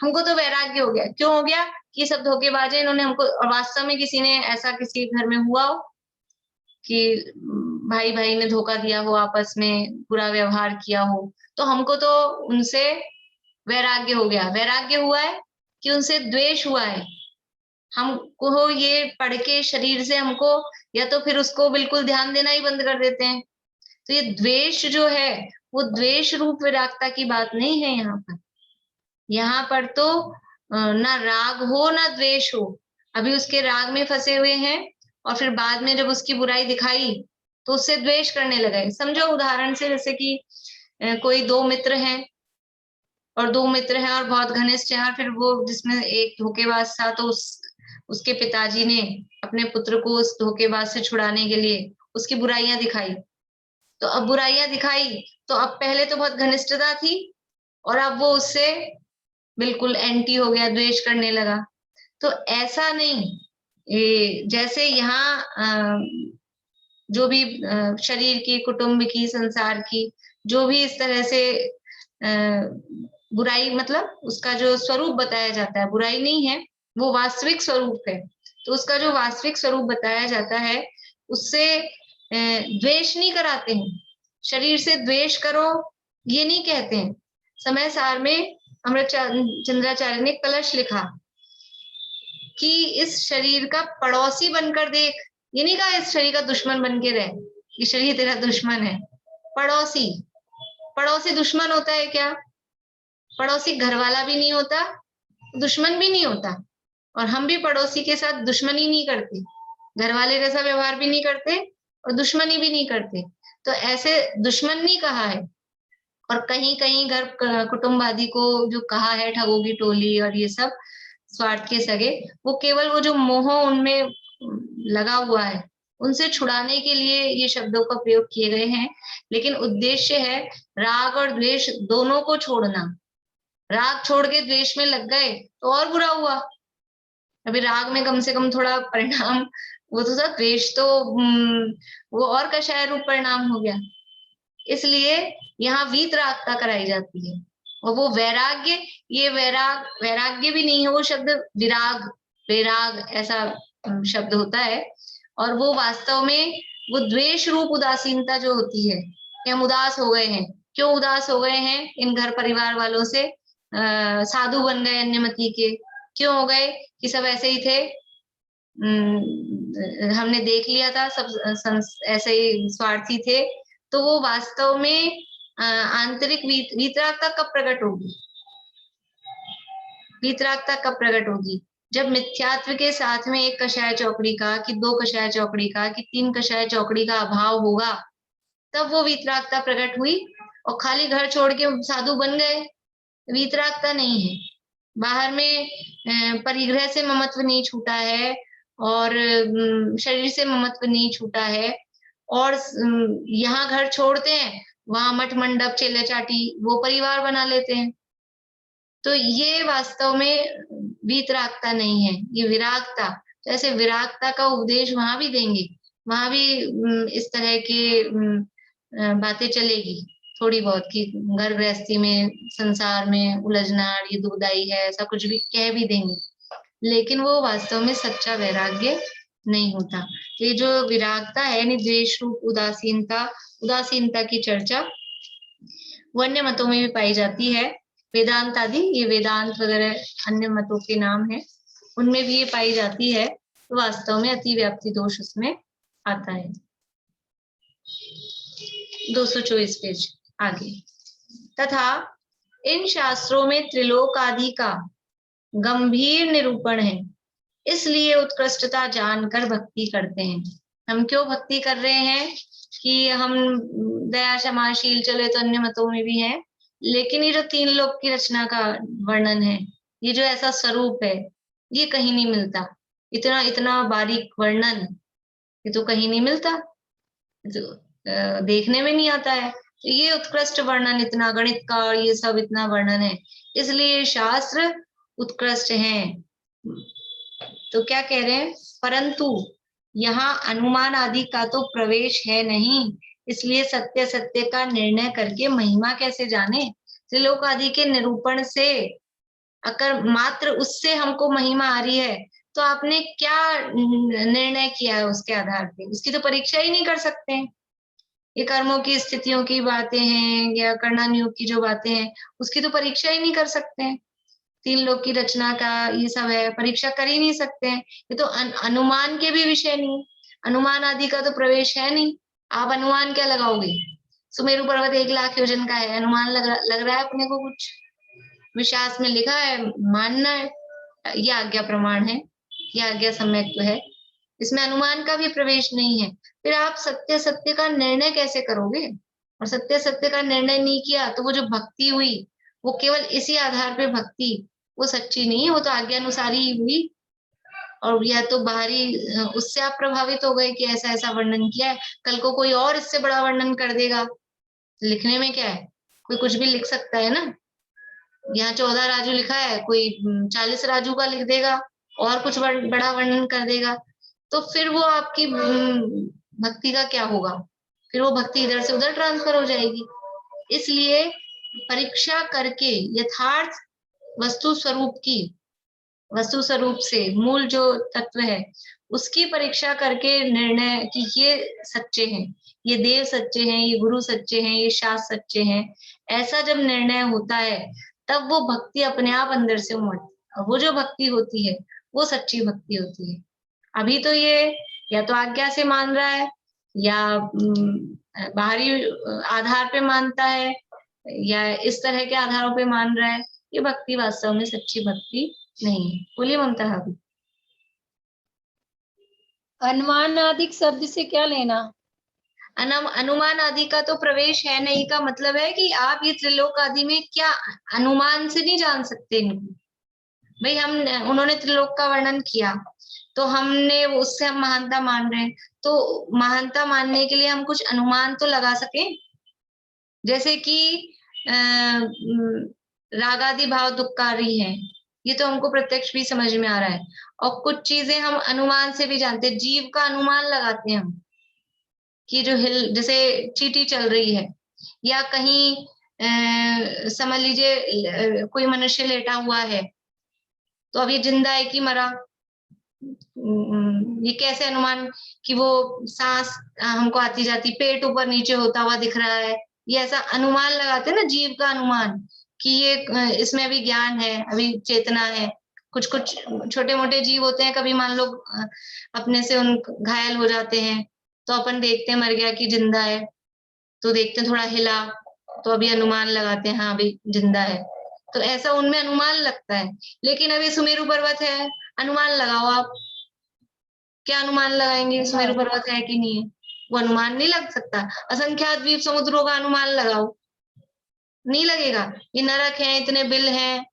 हमको तो वैराग्य हो गया। क्यों हो गया? कि सब धोखेबाज है, इन्होंने हमको, और वास्तव में किसी ने ऐसा किसी घर में हुआ हो कि भाई भाई ने धोखा दिया हो, आपस में बुरा व्यवहार किया हो, तो हमको तो उनसे वैराग्य हो गया। वैराग्य हुआ है कि उनसे द्वेष हुआ है। हमको ये पढ़ के शरीर से हमको, या तो फिर उसको बिल्कुल ध्यान देना ही बंद कर देते हैं। तो ये द्वेष जो है वो द्वेष रूप विरागता की बात नहीं है यहाँ पर। यहाँ पर तो ना राग हो ना द्वेष हो। अभी उसके राग में फंसे हुए हैं और फिर बाद में जब उसकी बुराई दिखाई तो उससे द्वेष करने लगे। समझो उदाहरण से, जैसे कि कोई दो मित्र हैं और बहुत घनिष्ठ हैं, और फिर वो जिसमें एक धोखेबाज था, तो उसके पिताजी ने अपने पुत्र को उस धोखेबाज से छुड़ाने के लिए उसकी बुराइयां दिखाई। तो अब बुराइयां दिखाई तो अब पहले तो बहुत घनिष्ठता थी और अब वो उससे बिल्कुल एंटी हो गया, द्वेष करने लगा। तो ऐसा नहीं, जैसे यहाँ जो भी शरीर की, कुटुंब की, संसार की जो भी इस तरह से बुराई, मतलब उसका जो स्वरूप बताया जाता है, बुराई नहीं है, वो वास्तविक स्वरूप है। तो उसका जो वास्तविक स्वरूप बताया जाता है उससे द्वेष नहीं कराते हैं। शरीर से द्वेष करो ये नहीं कहते हैं। समय सार में अमृत चंद्राचार्य ने कलश लिखा कि इस शरीर का पड़ोसी बनकर देख। ये नहीं कहा इस शरीर का दुश्मन बन के रह, ये शरीर तेरा दुश्मन है। पड़ोसी, पड़ोसी दुश्मन होता है क्या? पड़ोसी घर वाला भी नहीं होता, दुश्मन भी नहीं होता। और हम भी पड़ोसी के साथ दुश्मनी नहीं करते, घर वाले जैसा व्यवहार भी नहीं करते और दुश्मनी भी नहीं करते। तो ऐसे दुश्मन नहीं कहा है। और कहीं कहीं घर कुटुंब आदि को जो कहा है, ठगों की टोली और ये सब स्वार्थ के सगे, वो केवल वो जो मोह उनमें लगा हुआ है उनसे छुड़ाने के लिए ये शब्दों का प्रयोग किए गए हैं। लेकिन उद्देश्य है राग और द्वेष दोनों को छोड़ना। राग छोड़ के द्वेष में लग गए तो और बुरा हुआ। अभी राग में कम से कम थोड़ा परिणाम, वो तो सब द्वेष तो वो और कषाय रूप परिणाम हो गया। इसलिए यहाँ वीतरागता कराई जाती है। और वो वैराग्य, ये वैराग्य भी नहीं है, वो शब्द विराग, वैराग ऐसा शब्द होता है। और वो वास्तव में वो द्वेष रूप उदासीनता जो होती है कि हम उदास हो गए हैं। क्यों उदास हो गए हैं? इन घर परिवार वालों से साधु बन गए अन्यमति के। क्यों हो गए? कि सब ऐसे ही थे, हमने देख लिया था, सब ऐसे ही स्वार्थी थे। तो वो वास्तव में आंतरिक वीतरागता कब प्रकट होगी? वीतरागता कब प्रकट होगी? जब मिथ्यात्व के साथ में एक कषाय चौकड़ी का, कि दो कषाय चौकड़ी का, कि तीन कषाय चौकड़ी का अभाव होगा, तब वो वीतरागता प्रकट हुई। और खाली घर छोड़ के साधु बन गए, वीतरागता नहीं है। बाहर में परिग्रह से ममत्व नहीं छूटा है और शरीर से ममत्व नहीं छूटा है। और यहाँ घर छोड़ते हैं, वहां मठ मंडप चेले चाटी वो परिवार बना लेते हैं। तो ये वास्तव में वीतरागता नहीं है, ये विरागता। तो ऐसे विरागता का उपदेश वहां भी देंगे, वहां भी इस तरह की बातें चलेगी थोड़ी बहुत, कि घर गृहस्थी में, संसार में उलझना, ये दुखदाई है, ऐसा कुछ भी कह भी देंगे। लेकिन वो वास्तव में सच्चा वैराग्य नहीं होता। तो ये जो विरागता है, द्वेष रूप उदासीनता, उदासीनता की चर्चा वन्य मतों में भी पाई जाती है। वेदांत आदि, ये वेदांत वगैरह अन्य मतों के नाम है, उनमें भी ये पाई जाती है। तो वास्तव में अतिव्याप्ति दोष उसमें आता है। 224 पेज आगे। तथा इन शास्त्रों में त्रिलोक आदि का गंभीर निरूपण है, इसलिए उत्कृष्टता जानकर भक्ति करते हैं। हम क्यों भक्ति कर रहे हैं? कि हम दया क्षमाशील, चले तो अन्य मतों में भी है, लेकिन ये जो तीन लोक की रचना का वर्णन है, ये जो ऐसा स्वरूप है, ये कहीं नहीं मिलता। इतना इतना बारीक वर्णन ये तो कहीं नहीं मिलता, तो देखने में नहीं आता है। तो ये उत्कृष्ट वर्णन, इतना गणित का और ये सब इतना वर्णन है, इसलिए शास्त्र उत्कृष्ट हैं। तो क्या कह रहे हैं, परंतु यहाँ अनुमान आदि का तो प्रवेश है नहीं, इसलिए सत्य सत्य का निर्णय करके महिमा कैसे जाने। त्रिलोक आदि के निरूपण से अगर मात्र उससे हमको महिमा आ रही है, तो आपने क्या निर्णय किया है उसके आधार पे, उसकी तो परीक्षा ही नहीं कर सकते हैं। ये कर्मों की स्थितियों की बातें हैं या कर्णानुयोग की जो बातें हैं, उसकी तो परीक्षा ही नहीं कर सकते हैं। तीन लोक की रचना का ये सब है, परीक्षा कर ही नहीं सकते हैं। ये तो अनुमान के भी विषय नहीं, अनुमान आदि का तो प्रवेश है नहीं। आप अनुमान क्या लगाओगे, सुमेरु पर्वत 1 लाख योजन का है, अनुमान लग रहा है अपने को कुछ, विश्वास में लिखा है, मानना है, ये आज्ञा प्रमाण है, ये आज्ञा सम्यक तो है, इसमें अनुमान का भी प्रवेश नहीं है। फिर आप सत्य सत्य का निर्णय कैसे करोगे, और सत्य सत्य का निर्णय नहीं किया तो वो जो भक्ति हुई वो केवल इसी आधार पे भक्ति, वो सच्ची नहीं, वो तो आज्ञानुसारी ही हुई। और या तो बाहरी उससे आप प्रभावित हो गए कि ऐसा ऐसा वर्णन किया है, कल को कोई और इससे बड़ा वर्णन कर देगा, लिखने में क्या है, कोई कुछ भी लिख सकता है ना। यहाँ 14 राजू लिखा है, कोई 40 राजू का लिख देगा और कुछ बड़ा वर्णन कर देगा, तो फिर वो आपकी भक्ति का क्या होगा, फिर वो भक्ति इधर से उधर ट्रांसफर हो जाएगी। इसलिए परीक्षा करके यथार्थ वस्तु स्वरूप से मूल जो तत्व है उसकी परीक्षा करके निर्णय कि ये सच्चे हैं, ये देव सच्चे हैं, ये गुरु सच्चे हैं, ये शास्त्र सच्चे हैं, ऐसा जब निर्णय होता है तब वो भक्ति अपने आप अंदर से उमड़ती है। वो जो भक्ति होती है वो सच्ची भक्ति होती है। अभी तो ये या तो आज्ञा से मान रहा है या बाहरी आधार पे मानता है या इस तरह के आधारों पे मान रहा है, ये भक्ति वास्तव में सच्ची भक्ति नहीं है। बोलिए ममता भाभी। अनुमान आदि शब्द से क्या लेना? अनुमान आदि का तो प्रवेश है नहीं का मतलब है कि आप ये त्रिलोक आदि में क्या अनुमान से नहीं जान सकते। भाई उन्होंने त्रिलोक का वर्णन किया तो हमने उससे हम महानता मान रहे हैं, तो महानता मानने के लिए हम कुछ अनुमान तो लगा सके, जैसे कि रागादि भाव दुखकारी है, ये तो हमको प्रत्यक्ष भी समझ में आ रहा है, और कुछ चीजें हम अनुमान से भी जानते हैं, जीव का अनुमान लगाते हैं हम कि जो जैसे चींटी चल रही है या कहीं समझ लीजिए कोई मनुष्य लेटा हुआ है तो अभी जिंदा है कि मरा, ये कैसे अनुमान कि वो सांस हमको आती जाती, पेट ऊपर नीचे होता हुआ दिख रहा है, ये ऐसा अनुमान लगाते हैं ना जीव का अनुमान कि ये इसमें अभी ज्ञान है, अभी चेतना है। कुछ कुछ छोटे मोटे जीव होते हैं, कभी मान लो अपने से उन घायल हो जाते हैं तो अपन देखते हैं मर गया कि जिंदा है, तो देखते हैं थोड़ा हिला तो अभी अनुमान लगाते हैं हाँ अभी जिंदा है, तो ऐसा उनमें अनुमान लगता है। लेकिन अभी सुमेरु पर्वत है, अनुमान लगाओ आप, क्या अनुमान लगाएंगे सुमेरु पर्वत है कि नहीं है, वो अनुमान नहीं लग सकता। असंख्यात द्वीप समुद्रों का अनुमान लगाओ, नहीं लगेगा। ये नरक है, इतने बिल हैं,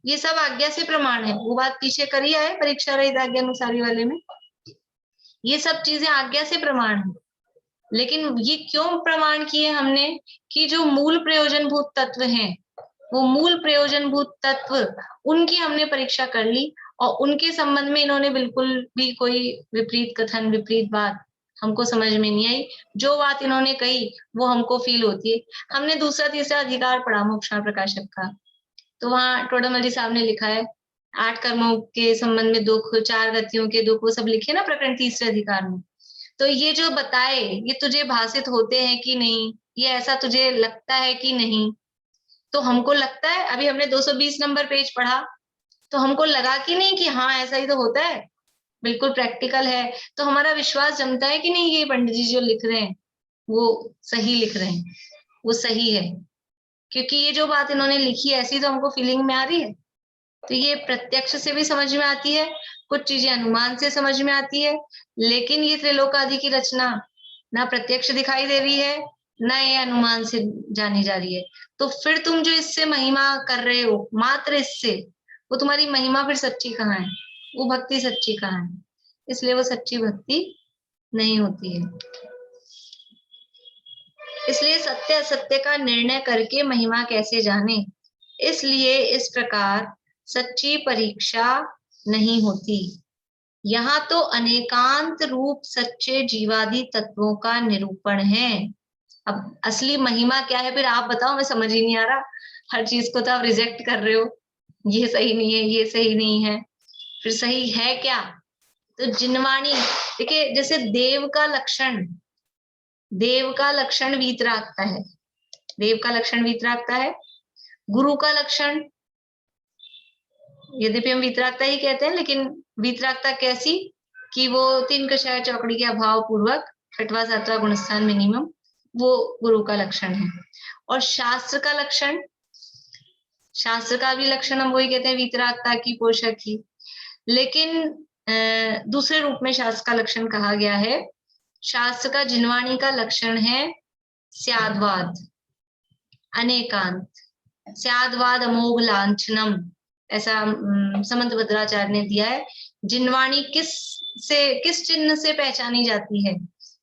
ये सब आज्ञा से प्रमाण है। वो बात पीछे करी है परीक्षा रहित आज्ञा अनुसारी वाले में, ये सब चीजें आज्ञा से प्रमाण है। लेकिन ये क्यों प्रमाण किए हमने कि जो मूल प्रयोजनभूत तत्व हैं, वो मूल प्रयोजनभूत तत्व उनकी हमने परीक्षा कर ली और उनके संबंध में इन्होंने बिल्कुल भी कोई विपरीत कथन, विपरीत बात हमको समझ में नहीं आई। जो बात इन्होंने कही वो हमको फील होती है। हमने दूसरा तीसरा अधिकार पढ़ा मोक्षण प्रकाशक का, तो वहां टोडामल साहब ने लिखा है 8 कर्मों के संबंध में दुख, 4 गतियों के दुख, वो सब लिखे ना प्रकरण तीसरे अधिकार में। तो ये जो बताए ये तुझे भाषित होते हैं कि नहीं, ये ऐसा तुझे लगता है कि नहीं, तो हमको लगता है, अभी हमने 220 नंबर पेज पढ़ा तो हमको लगा कि नहीं कि हाँ ऐसा ही तो होता है, बिल्कुल प्रैक्टिकल है, तो हमारा विश्वास जमता है कि नहीं ये पंडित जी जो लिख रहे हैं वो सही लिख रहे हैं, वो सही है, क्योंकि ये जो बात इन्होंने लिखी है ऐसी तो हमको फीलिंग में आ रही है। तो ये प्रत्यक्ष से भी समझ में आती है, कुछ चीजें अनुमान से समझ में आती है, लेकिन ये त्रिलोक आदि की रचना ना प्रत्यक्ष दिखाई दे रही है ना ये अनुमान से जानी जा रही है। तो फिर तुम जो इससे महिमा कर रहे हो मात्र इससे, वो तुम्हारी महिमा फिर सच्ची कहाँ है, वो भक्ति सच्ची कहाँ है? इसलिए वो सच्ची भक्ति नहीं होती है। इसलिए सत्य असत्य का निर्णय करके महिमा कैसे जाने, इसलिए इस प्रकार सच्ची परीक्षा नहीं होती। यहाँ तो अनेकांत रूप सच्चे जीवादि तत्वों का निरूपण है। अब असली महिमा क्या है फिर आप बताओ, मैं समझ ही नहीं आ रहा। हर चीज को तो आप रिजेक्ट कर रहे हो, ये सही नहीं है, ये सही नहीं है, फिर सही है क्या? तो जिनवाणी, देखिए जैसे देव का लक्षण वीतरागता है, देव का लक्षण वीतरागता है। गुरु का लक्षण, यद्यपि हम वीतरागता ही कहते हैं, लेकिन वीतरागता कैसी कि वो 3 कषाय चौकड़ी के अभाव पूर्वक 6वां 7वां गुणस्थान मिनिमम, वो गुरु का लक्षण है। और शास्त्र का लक्षण, शास्त्र का भी लक्षण हम वही कहते हैं, वीतरागता की, पोषक की। लेकिन दूसरे रूप में शास्त्र का लक्षण कहा गया है। शास्त्र का जिनवाणी का लक्षण है स्याद्वाद, अनेकांत, स्याद्वाद अमोघ लांछनम, ऐसा समंत भद्राचार्य ने दिया है। जिनवाणी किस चिन्ह से पहचानी जाती है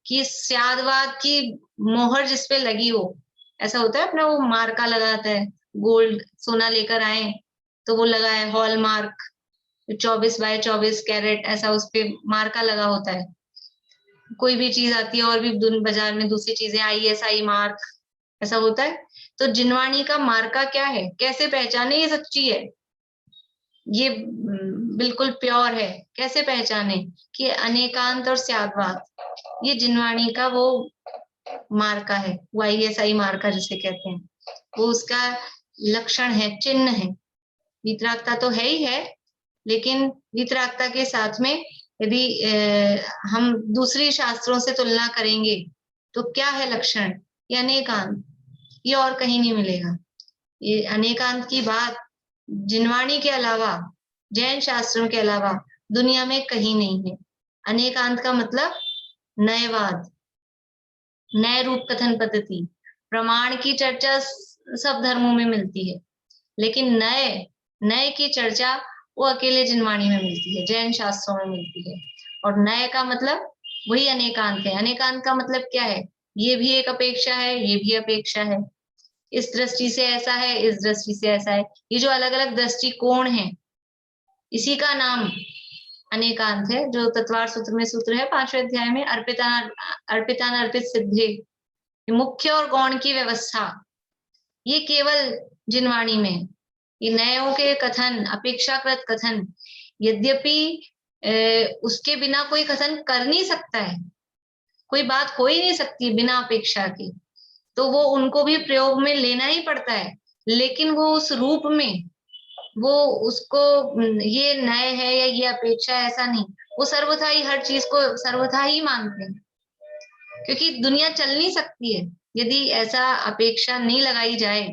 कि स्याद्वाद की मोहर जिसपे लगी हो, ऐसा होता है अपना वो मार्का लगाता है, गोल्ड सोना लेकर आए तो वो लगा है हॉल मार्क 24/24 कैरेट, ऐसा उस पे मार्का लगा होता है। कोई भी चीज आती है और भी बाजार में दूसरी चीजें, ISI मार्क, ऐसा होता है। तो जिनवाणी का मार्का क्या है, कैसे पहचाने ये सच्ची है, ये बिल्कुल प्योर है, कैसे पहचाने कि अनेकांत और स्याद्वाद, ये जिनवाणी का वो मार्का है, वो ISI मार्का जिसे कहते हैं, वो उसका लक्षण है, चिन्ह है। वीतरागता तो है ही है, लेकिन वीतरागता के साथ में यदि हम दूसरी शास्त्रों से तुलना करेंगे तो क्या है लक्षण, ये अनेकांत, ये और कहीं नहीं मिलेगा। ये अनेकांत की बात जिनवाणी के अलावा, जैन शास्त्रों के अलावा दुनिया में कहीं नहीं है। अनेकांत का मतलब नयवाद, नए रूप कथन पद्धति। प्रमाण की चर्चा सब धर्मों में मिलती है, लेकिन नए की चर्चा वो अकेले जिनवाणी में मिलती है, जैन शास्त्रों में मिलती है। और नए का मतलब वही अनेकांत है। अनेकांत का मतलब क्या है, ये भी एक अपेक्षा है, ये भी अपेक्षा है, इस दृष्टि से ऐसा है, इस दृष्टि से ऐसा है। ये जो अलग अलग दृष्टिकोण है, इसी का नाम अनेकांत है। जो तत्वार सूत्र में सूत्र है 5वें अध्याय में, अर्पितानर्पित सिद्धे, मुख्य और गौण की व्यवस्था, ये केवल जिनवाणी में। ये नयों के कथन, अपेक्षाकृत कथन, यद्यपि उसके बिना कोई कथन कर नहीं सकता है, कोई बात हो ही नहीं सकती बिना अपेक्षा के, तो वो उनको भी प्रयोग में लेना ही पड़ता है। लेकिन वो उस रूप में, वो उसको ये नए है या ये अपेक्षा है ऐसा नहीं, वो सर्वथा ही हर चीज को सर्वथा ही मानते हैं, क्योंकि दुनिया चल नहीं सकती है यदि ऐसा अपेक्षा नहीं लगाई जाए,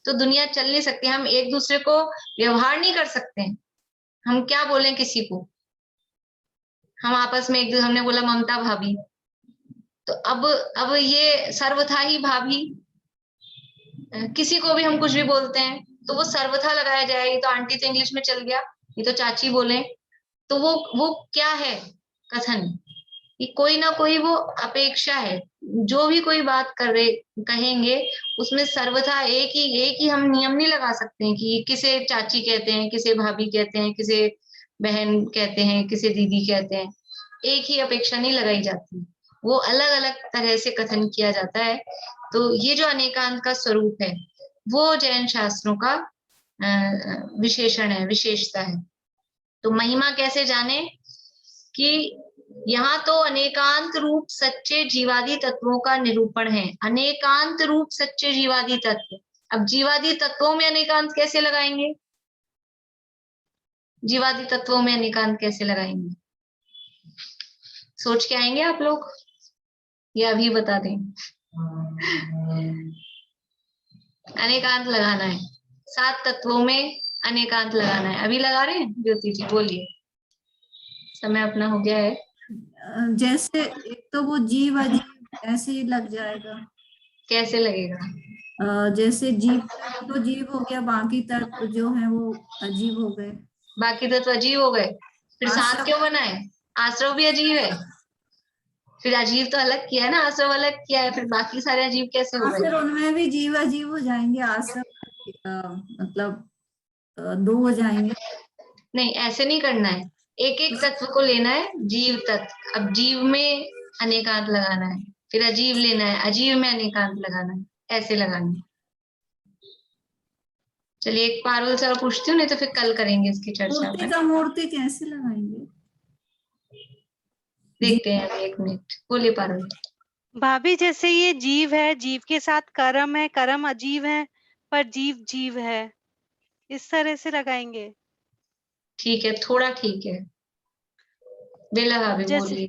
तो दुनिया चल नहीं सकती। हम एक दूसरे को व्यवहार नहीं कर सकते। हम क्या बोलें किसी को, हम आपस में एक, हमने बोला ममता भाभी, तो अब ये सर्वथा ही भाभी, किसी को भी हम कुछ भी बोलते हैं तो वो सर्वथा लगाया जाए। ये तो आंटी तो इंग्लिश में चल गया, ये तो चाची बोले, तो वो क्या है कथन, ये कोई ना कोई वो अपेक्षा है। जो भी कोई बात कहेंगे उसमें सर्वथा एक ही हम नियम नहीं लगा सकते हैं कि किसे चाची कहते हैं, किसे भाभी कहते हैं, किसे बहन कहते हैं, किसे दीदी कहते हैं, एक ही अपेक्षा नहीं लगाई जाती, वो अलग अलग तरह से कथन किया जाता है। तो ये जो अनेकांत का स्वरूप है वो जैन शास्त्रों का विशेषण है, विशेषता है। तो महिमा कैसे जाने कि यहाँ तो अनेकांत रूप सच्चे जीवादि तत्वों का निरूपण है। अनेकांत रूप सच्चे जीवादि तत्व, अब जीवादि तत्वों में अनेकांत कैसे लगाएंगे, जीवादि तत्वों में अनेकांत कैसे लगाएंगे, सोच के आएंगे आप लोग या अभी बता दें? अनेकांत लगाना है, 7 तत्वों में अनेकांत लगाना है। अभी लगा रहे हैं ज्योति जी, बोलिए, समय अपना हो गया है। जैसे एक तो वो जीव अजीव ऐसे ही लग जाएगा। कैसे लगेगा? जैसे जीव तो जीव हो गया, बाकी तत्व जो है वो अजीब हो गए। बाकी तत्व अजीब हो गए, फिर 7 क्यों बनाए? आश्रव भी अजीब है। फिर अजीब तो अलग किया है ना, आश्रम अलग किया है, फिर बाकी सारे अजीब कैसे हो फिर गए? उनमें भी जीव अजीब हो जाएंगे, आश्रम मतलब दो हो जाएंगे। नहीं, ऐसे नहीं करना है, एक एक तत्व को लेना है, जीव तत्व। अब जीव में अनेकांत लगाना है, फिर अजीब लेना है, अजीब में अनेकांत लगाना है, ऐसे लगाना है। चलिए एक पारुल सर पूछती हूँ, नहीं तो फिर कल करेंगे इसकी चर्चा मूर्ति में। का मूर्ति कैसे लगाएंगे? देखते हैं, एक मिनट, बोलिए पारुल। भाभी जैसे ये जीव है, जीव के साथ कर्म है, कर्म अजीब है, पर जीव जीव है, इस तरह से लगाएंगे। ठीक है, थोड़ा ठीक है। बेला भाभी जैसे बोलिए।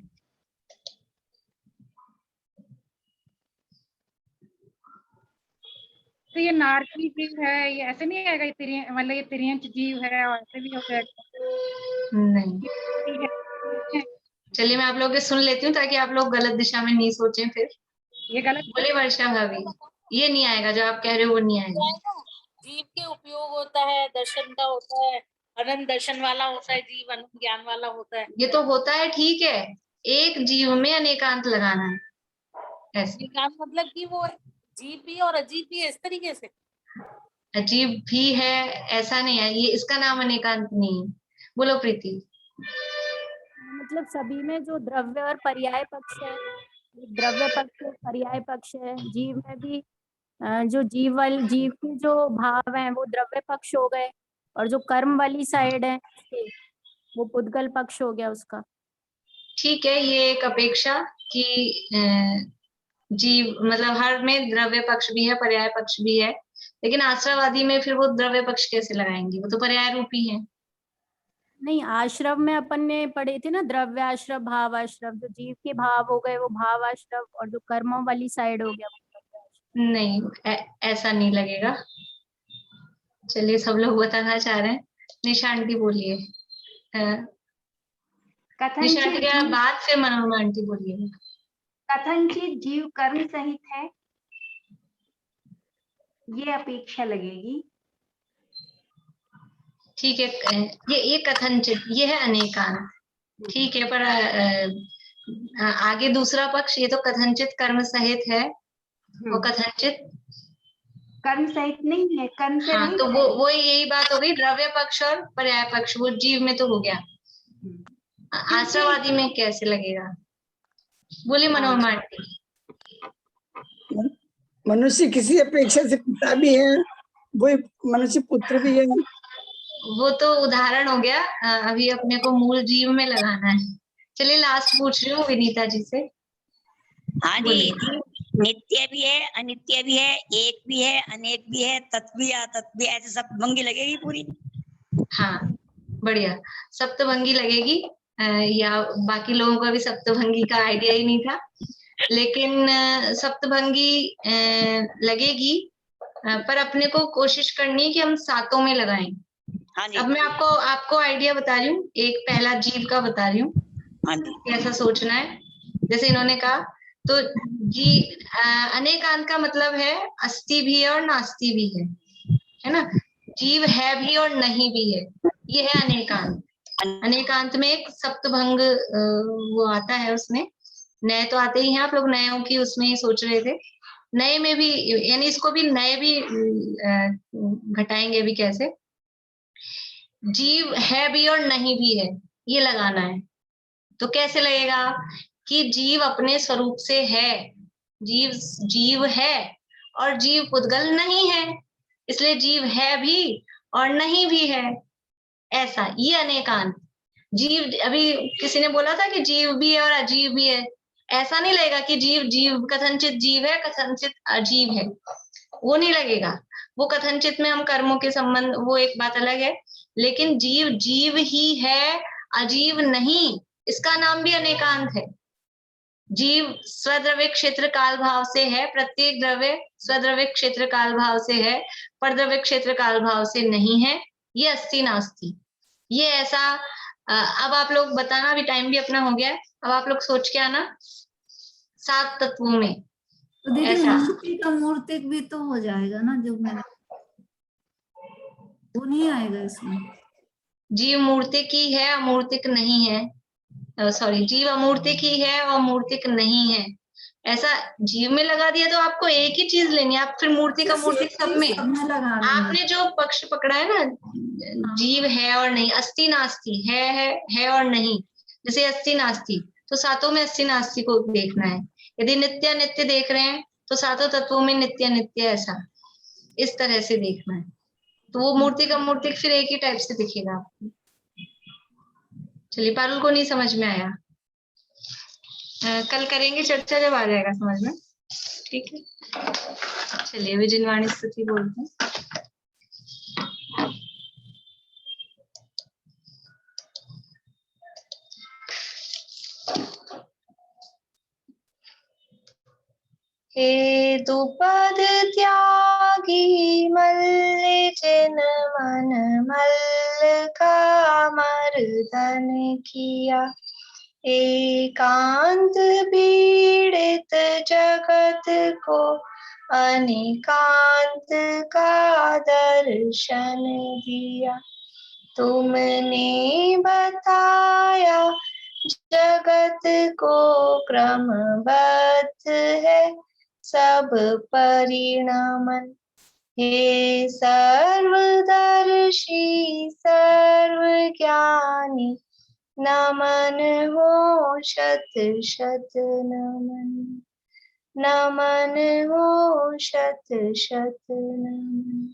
तो ये नारकी जीव है, ये ऐसे नहीं आएगा, ये मतलब ये तिर्यंच जीव है और ऐसे भी हो जाएगा? नहीं, चलिए मैं आप लोगों के सुन लेती हूँ ताकि आप लोग गलत दिशा में नहीं सोचें फिर। ये गलत बोले वर्षा भाभी, ये नहीं आएगा, जो आप कह रहे हो वो नहीं आएगा। जीव के उपयोग होता है, दर्शन का होता है, अनंत दर्शन वाला होता है जीव, अनंत ज्ञान वाला होता है। ये तो होता है, ठीक है, एक जीव में अनेकांत लगाना है ऐसे। अनेकांत मतलब कि वो जीव भी और अजीब भी है, इस तरीके से। अजीब भी है ऐसा नहीं है, ये इसका नाम अनेकांत नहीं है। बोलो प्रीति। मतलब सभी में जो द्रव्य और पर्याय पक्ष है, द्रव्य पक्ष पर्याय पक्ष है, जीव में भी जो जीव के जो भाव हैं वो द्रव्य पक्ष हो गए, और जो कर्म वाली साइड है वो पुद्गल पक्ष हो गया उसका। ठीक है, ये एक अपेक्षा कि जीव मतलब हर में द्रव्य पक्ष भी है, पर्याय पक्ष भी है, लेकिन आश्रयवादी में फिर वो द्रव्य पक्ष कैसे लगाएंगे, वो तो पर्याय रूपी है। नहीं, आश्रव में अपन ने पढ़े थे ना, द्रव्य आश्रव भाव आश्रव, जो जीव के भाव हो गए वो भाव आश्रव, और जो कर्मों वाली साइड हो गया वो नहीं, ऐसा नहीं लगेगा। चलिए सब लोग बताना चाह रहे हैं, निशांति बोलिए। निशांति के बाद फिर मनोरमा आंटी बोलिए। कथनचित जीव कर्म सहित है, ये अपेक्षा लगेगी। ठीक है, ये कथनचित, ये है अनेकांत, ठीक है, पर आगे दूसरा पक्ष, ये तो कथनचित कर्म सहित है, वो कथनचित कर्म सहित नहीं है, कर्म से हाँ, रहित तो है। वो यही बात हो गई, द्रव्य पक्ष और पर्याय पक्ष, वो जीव में तो हो गया, आश्रयवादी में कैसे लगेगा? बोले मनोरमा आंटी। मनुष्य किसी अपेक्षा से पिता भी है, वो मनुष्य पुत्र भी है। वो तो उदाहरण हो गया, अभी अपने को मूल जीव में लगाना है। चलिए लास्ट पूछ रही हूँ विनीता जी से। हाँ जी, नित्य भी है, अनित्य भी है, एक भी है, अनेक भी है, तत्व भी अतत्व भी, ऐसे सप्तभंगी लगेगी पूरी। हाँ बढ़िया, सप्तभंगी लगेगी, या बाकी लोगों को भी सप्तभंगी का आइडिया ही नहीं था, लेकिन सप्तभंगी लगेगी, पर अपने को कोशिश करनी है कि हम सातों में लगाएं। हाँ जी। अब मैं आपको आइडिया बता रही हूँ, एक पहला जीव का बता रही हूँ। हाँ जी। कैसा सोचना है, जैसे इन्होंने कहा, तो अनेकांत का मतलब है अस्ति भी है और नास्ति भी है ना, जीव है भी और नहीं भी है, ये है अनेकांत। अनेकांत में एक सप्तभंग वो आता है, उसमें नए तो आते ही हैं, आप लोग नयों की उसमें ही सोच रहे थे, नए में भी, यानी इसको भी नए भी घटाएंगे भी कैसे, जीव है भी और नहीं भी है, ये लगाना है। तो कैसे लगेगा कि जीव अपने स्वरूप से है, जीव है और जीव पुद्गल नहीं है, इसलिए जीव है भी और नहीं भी है, ऐसा, ये अनेकांत। जीव, अभी किसी ने बोला था कि जीव भी है और अजीब भी है, ऐसा नहीं लगेगा कि जीव कथनचित जीव है, कथनचित अजीब है, वो नहीं लगेगा। वो कथनचित में हम कर्मों के संबंध, वो एक बात अलग है, लेकिन जीव ही है, अजीब नहीं, इसका नाम भी अनेकांत है। जीव स्वद्रव्य क्षेत्र काल भाव से है, प्रत्येक द्रव्य स्वद्रव्य क्षेत्र काल भाव से है, परद्रव्य क्षेत्र काल भाव से नहीं है, ये अस्ति नास्ति, ये ऐसा। अब आप लोग बताना, अभी टाइम भी अपना हो गया है, अब आप लोग सोच के आना 7 तत्वों में। तो दीदी ऐसा मूर्ति का मूर्तिक भी तो हो जाएगा ना, जो मैंने, वो नहीं आएगा इसमें। जीव मूर्तिक ही है, अमूर्तिक नहीं है। सॉरी, जीव अमूर्तिक ही है और मूर्तिक नहीं है, ऐसा जीव में लगा दिया तो आपको एक ही चीज लेनी है, आप फिर मूर्तिक अमूर्तिक सब में। आपने जो पक्ष पकड़ा है ना, जीव है और नहीं, अस्ति नास्ति, है और नहीं, जैसे अस्ति नास्ति, तो सातों में अस्ति नास्ति को देखना है। यदि नित्य नित्य देख रहे हैं तो सातों तत्वों में नित्य नित्य, ऐसा इस तरह से देखना है, तो वो मूर्तिक अमूर्तिक फिर एक ही टाइप से दिखेगा आपको। चलिए, पारुल को नहीं समझ में आया, कल करेंगे चर्चा जब आ जाएगा समझ में, ठीक है। चलिए, विजयवाणी स्तुति बोलते हैं। हे दुपद त्यागी मल्लिजन मन मल्ल का मर्दन किया, एकांत पीड़ित जगत को अनेकांत का दर्शन दिया, तुमने बताया जगत को क्रमबद्ध है सब परिणमन, हे सर्वदर्शी सर्वज्ञानी नमन हो शत शत नमन, नमन हो शत शत नमन।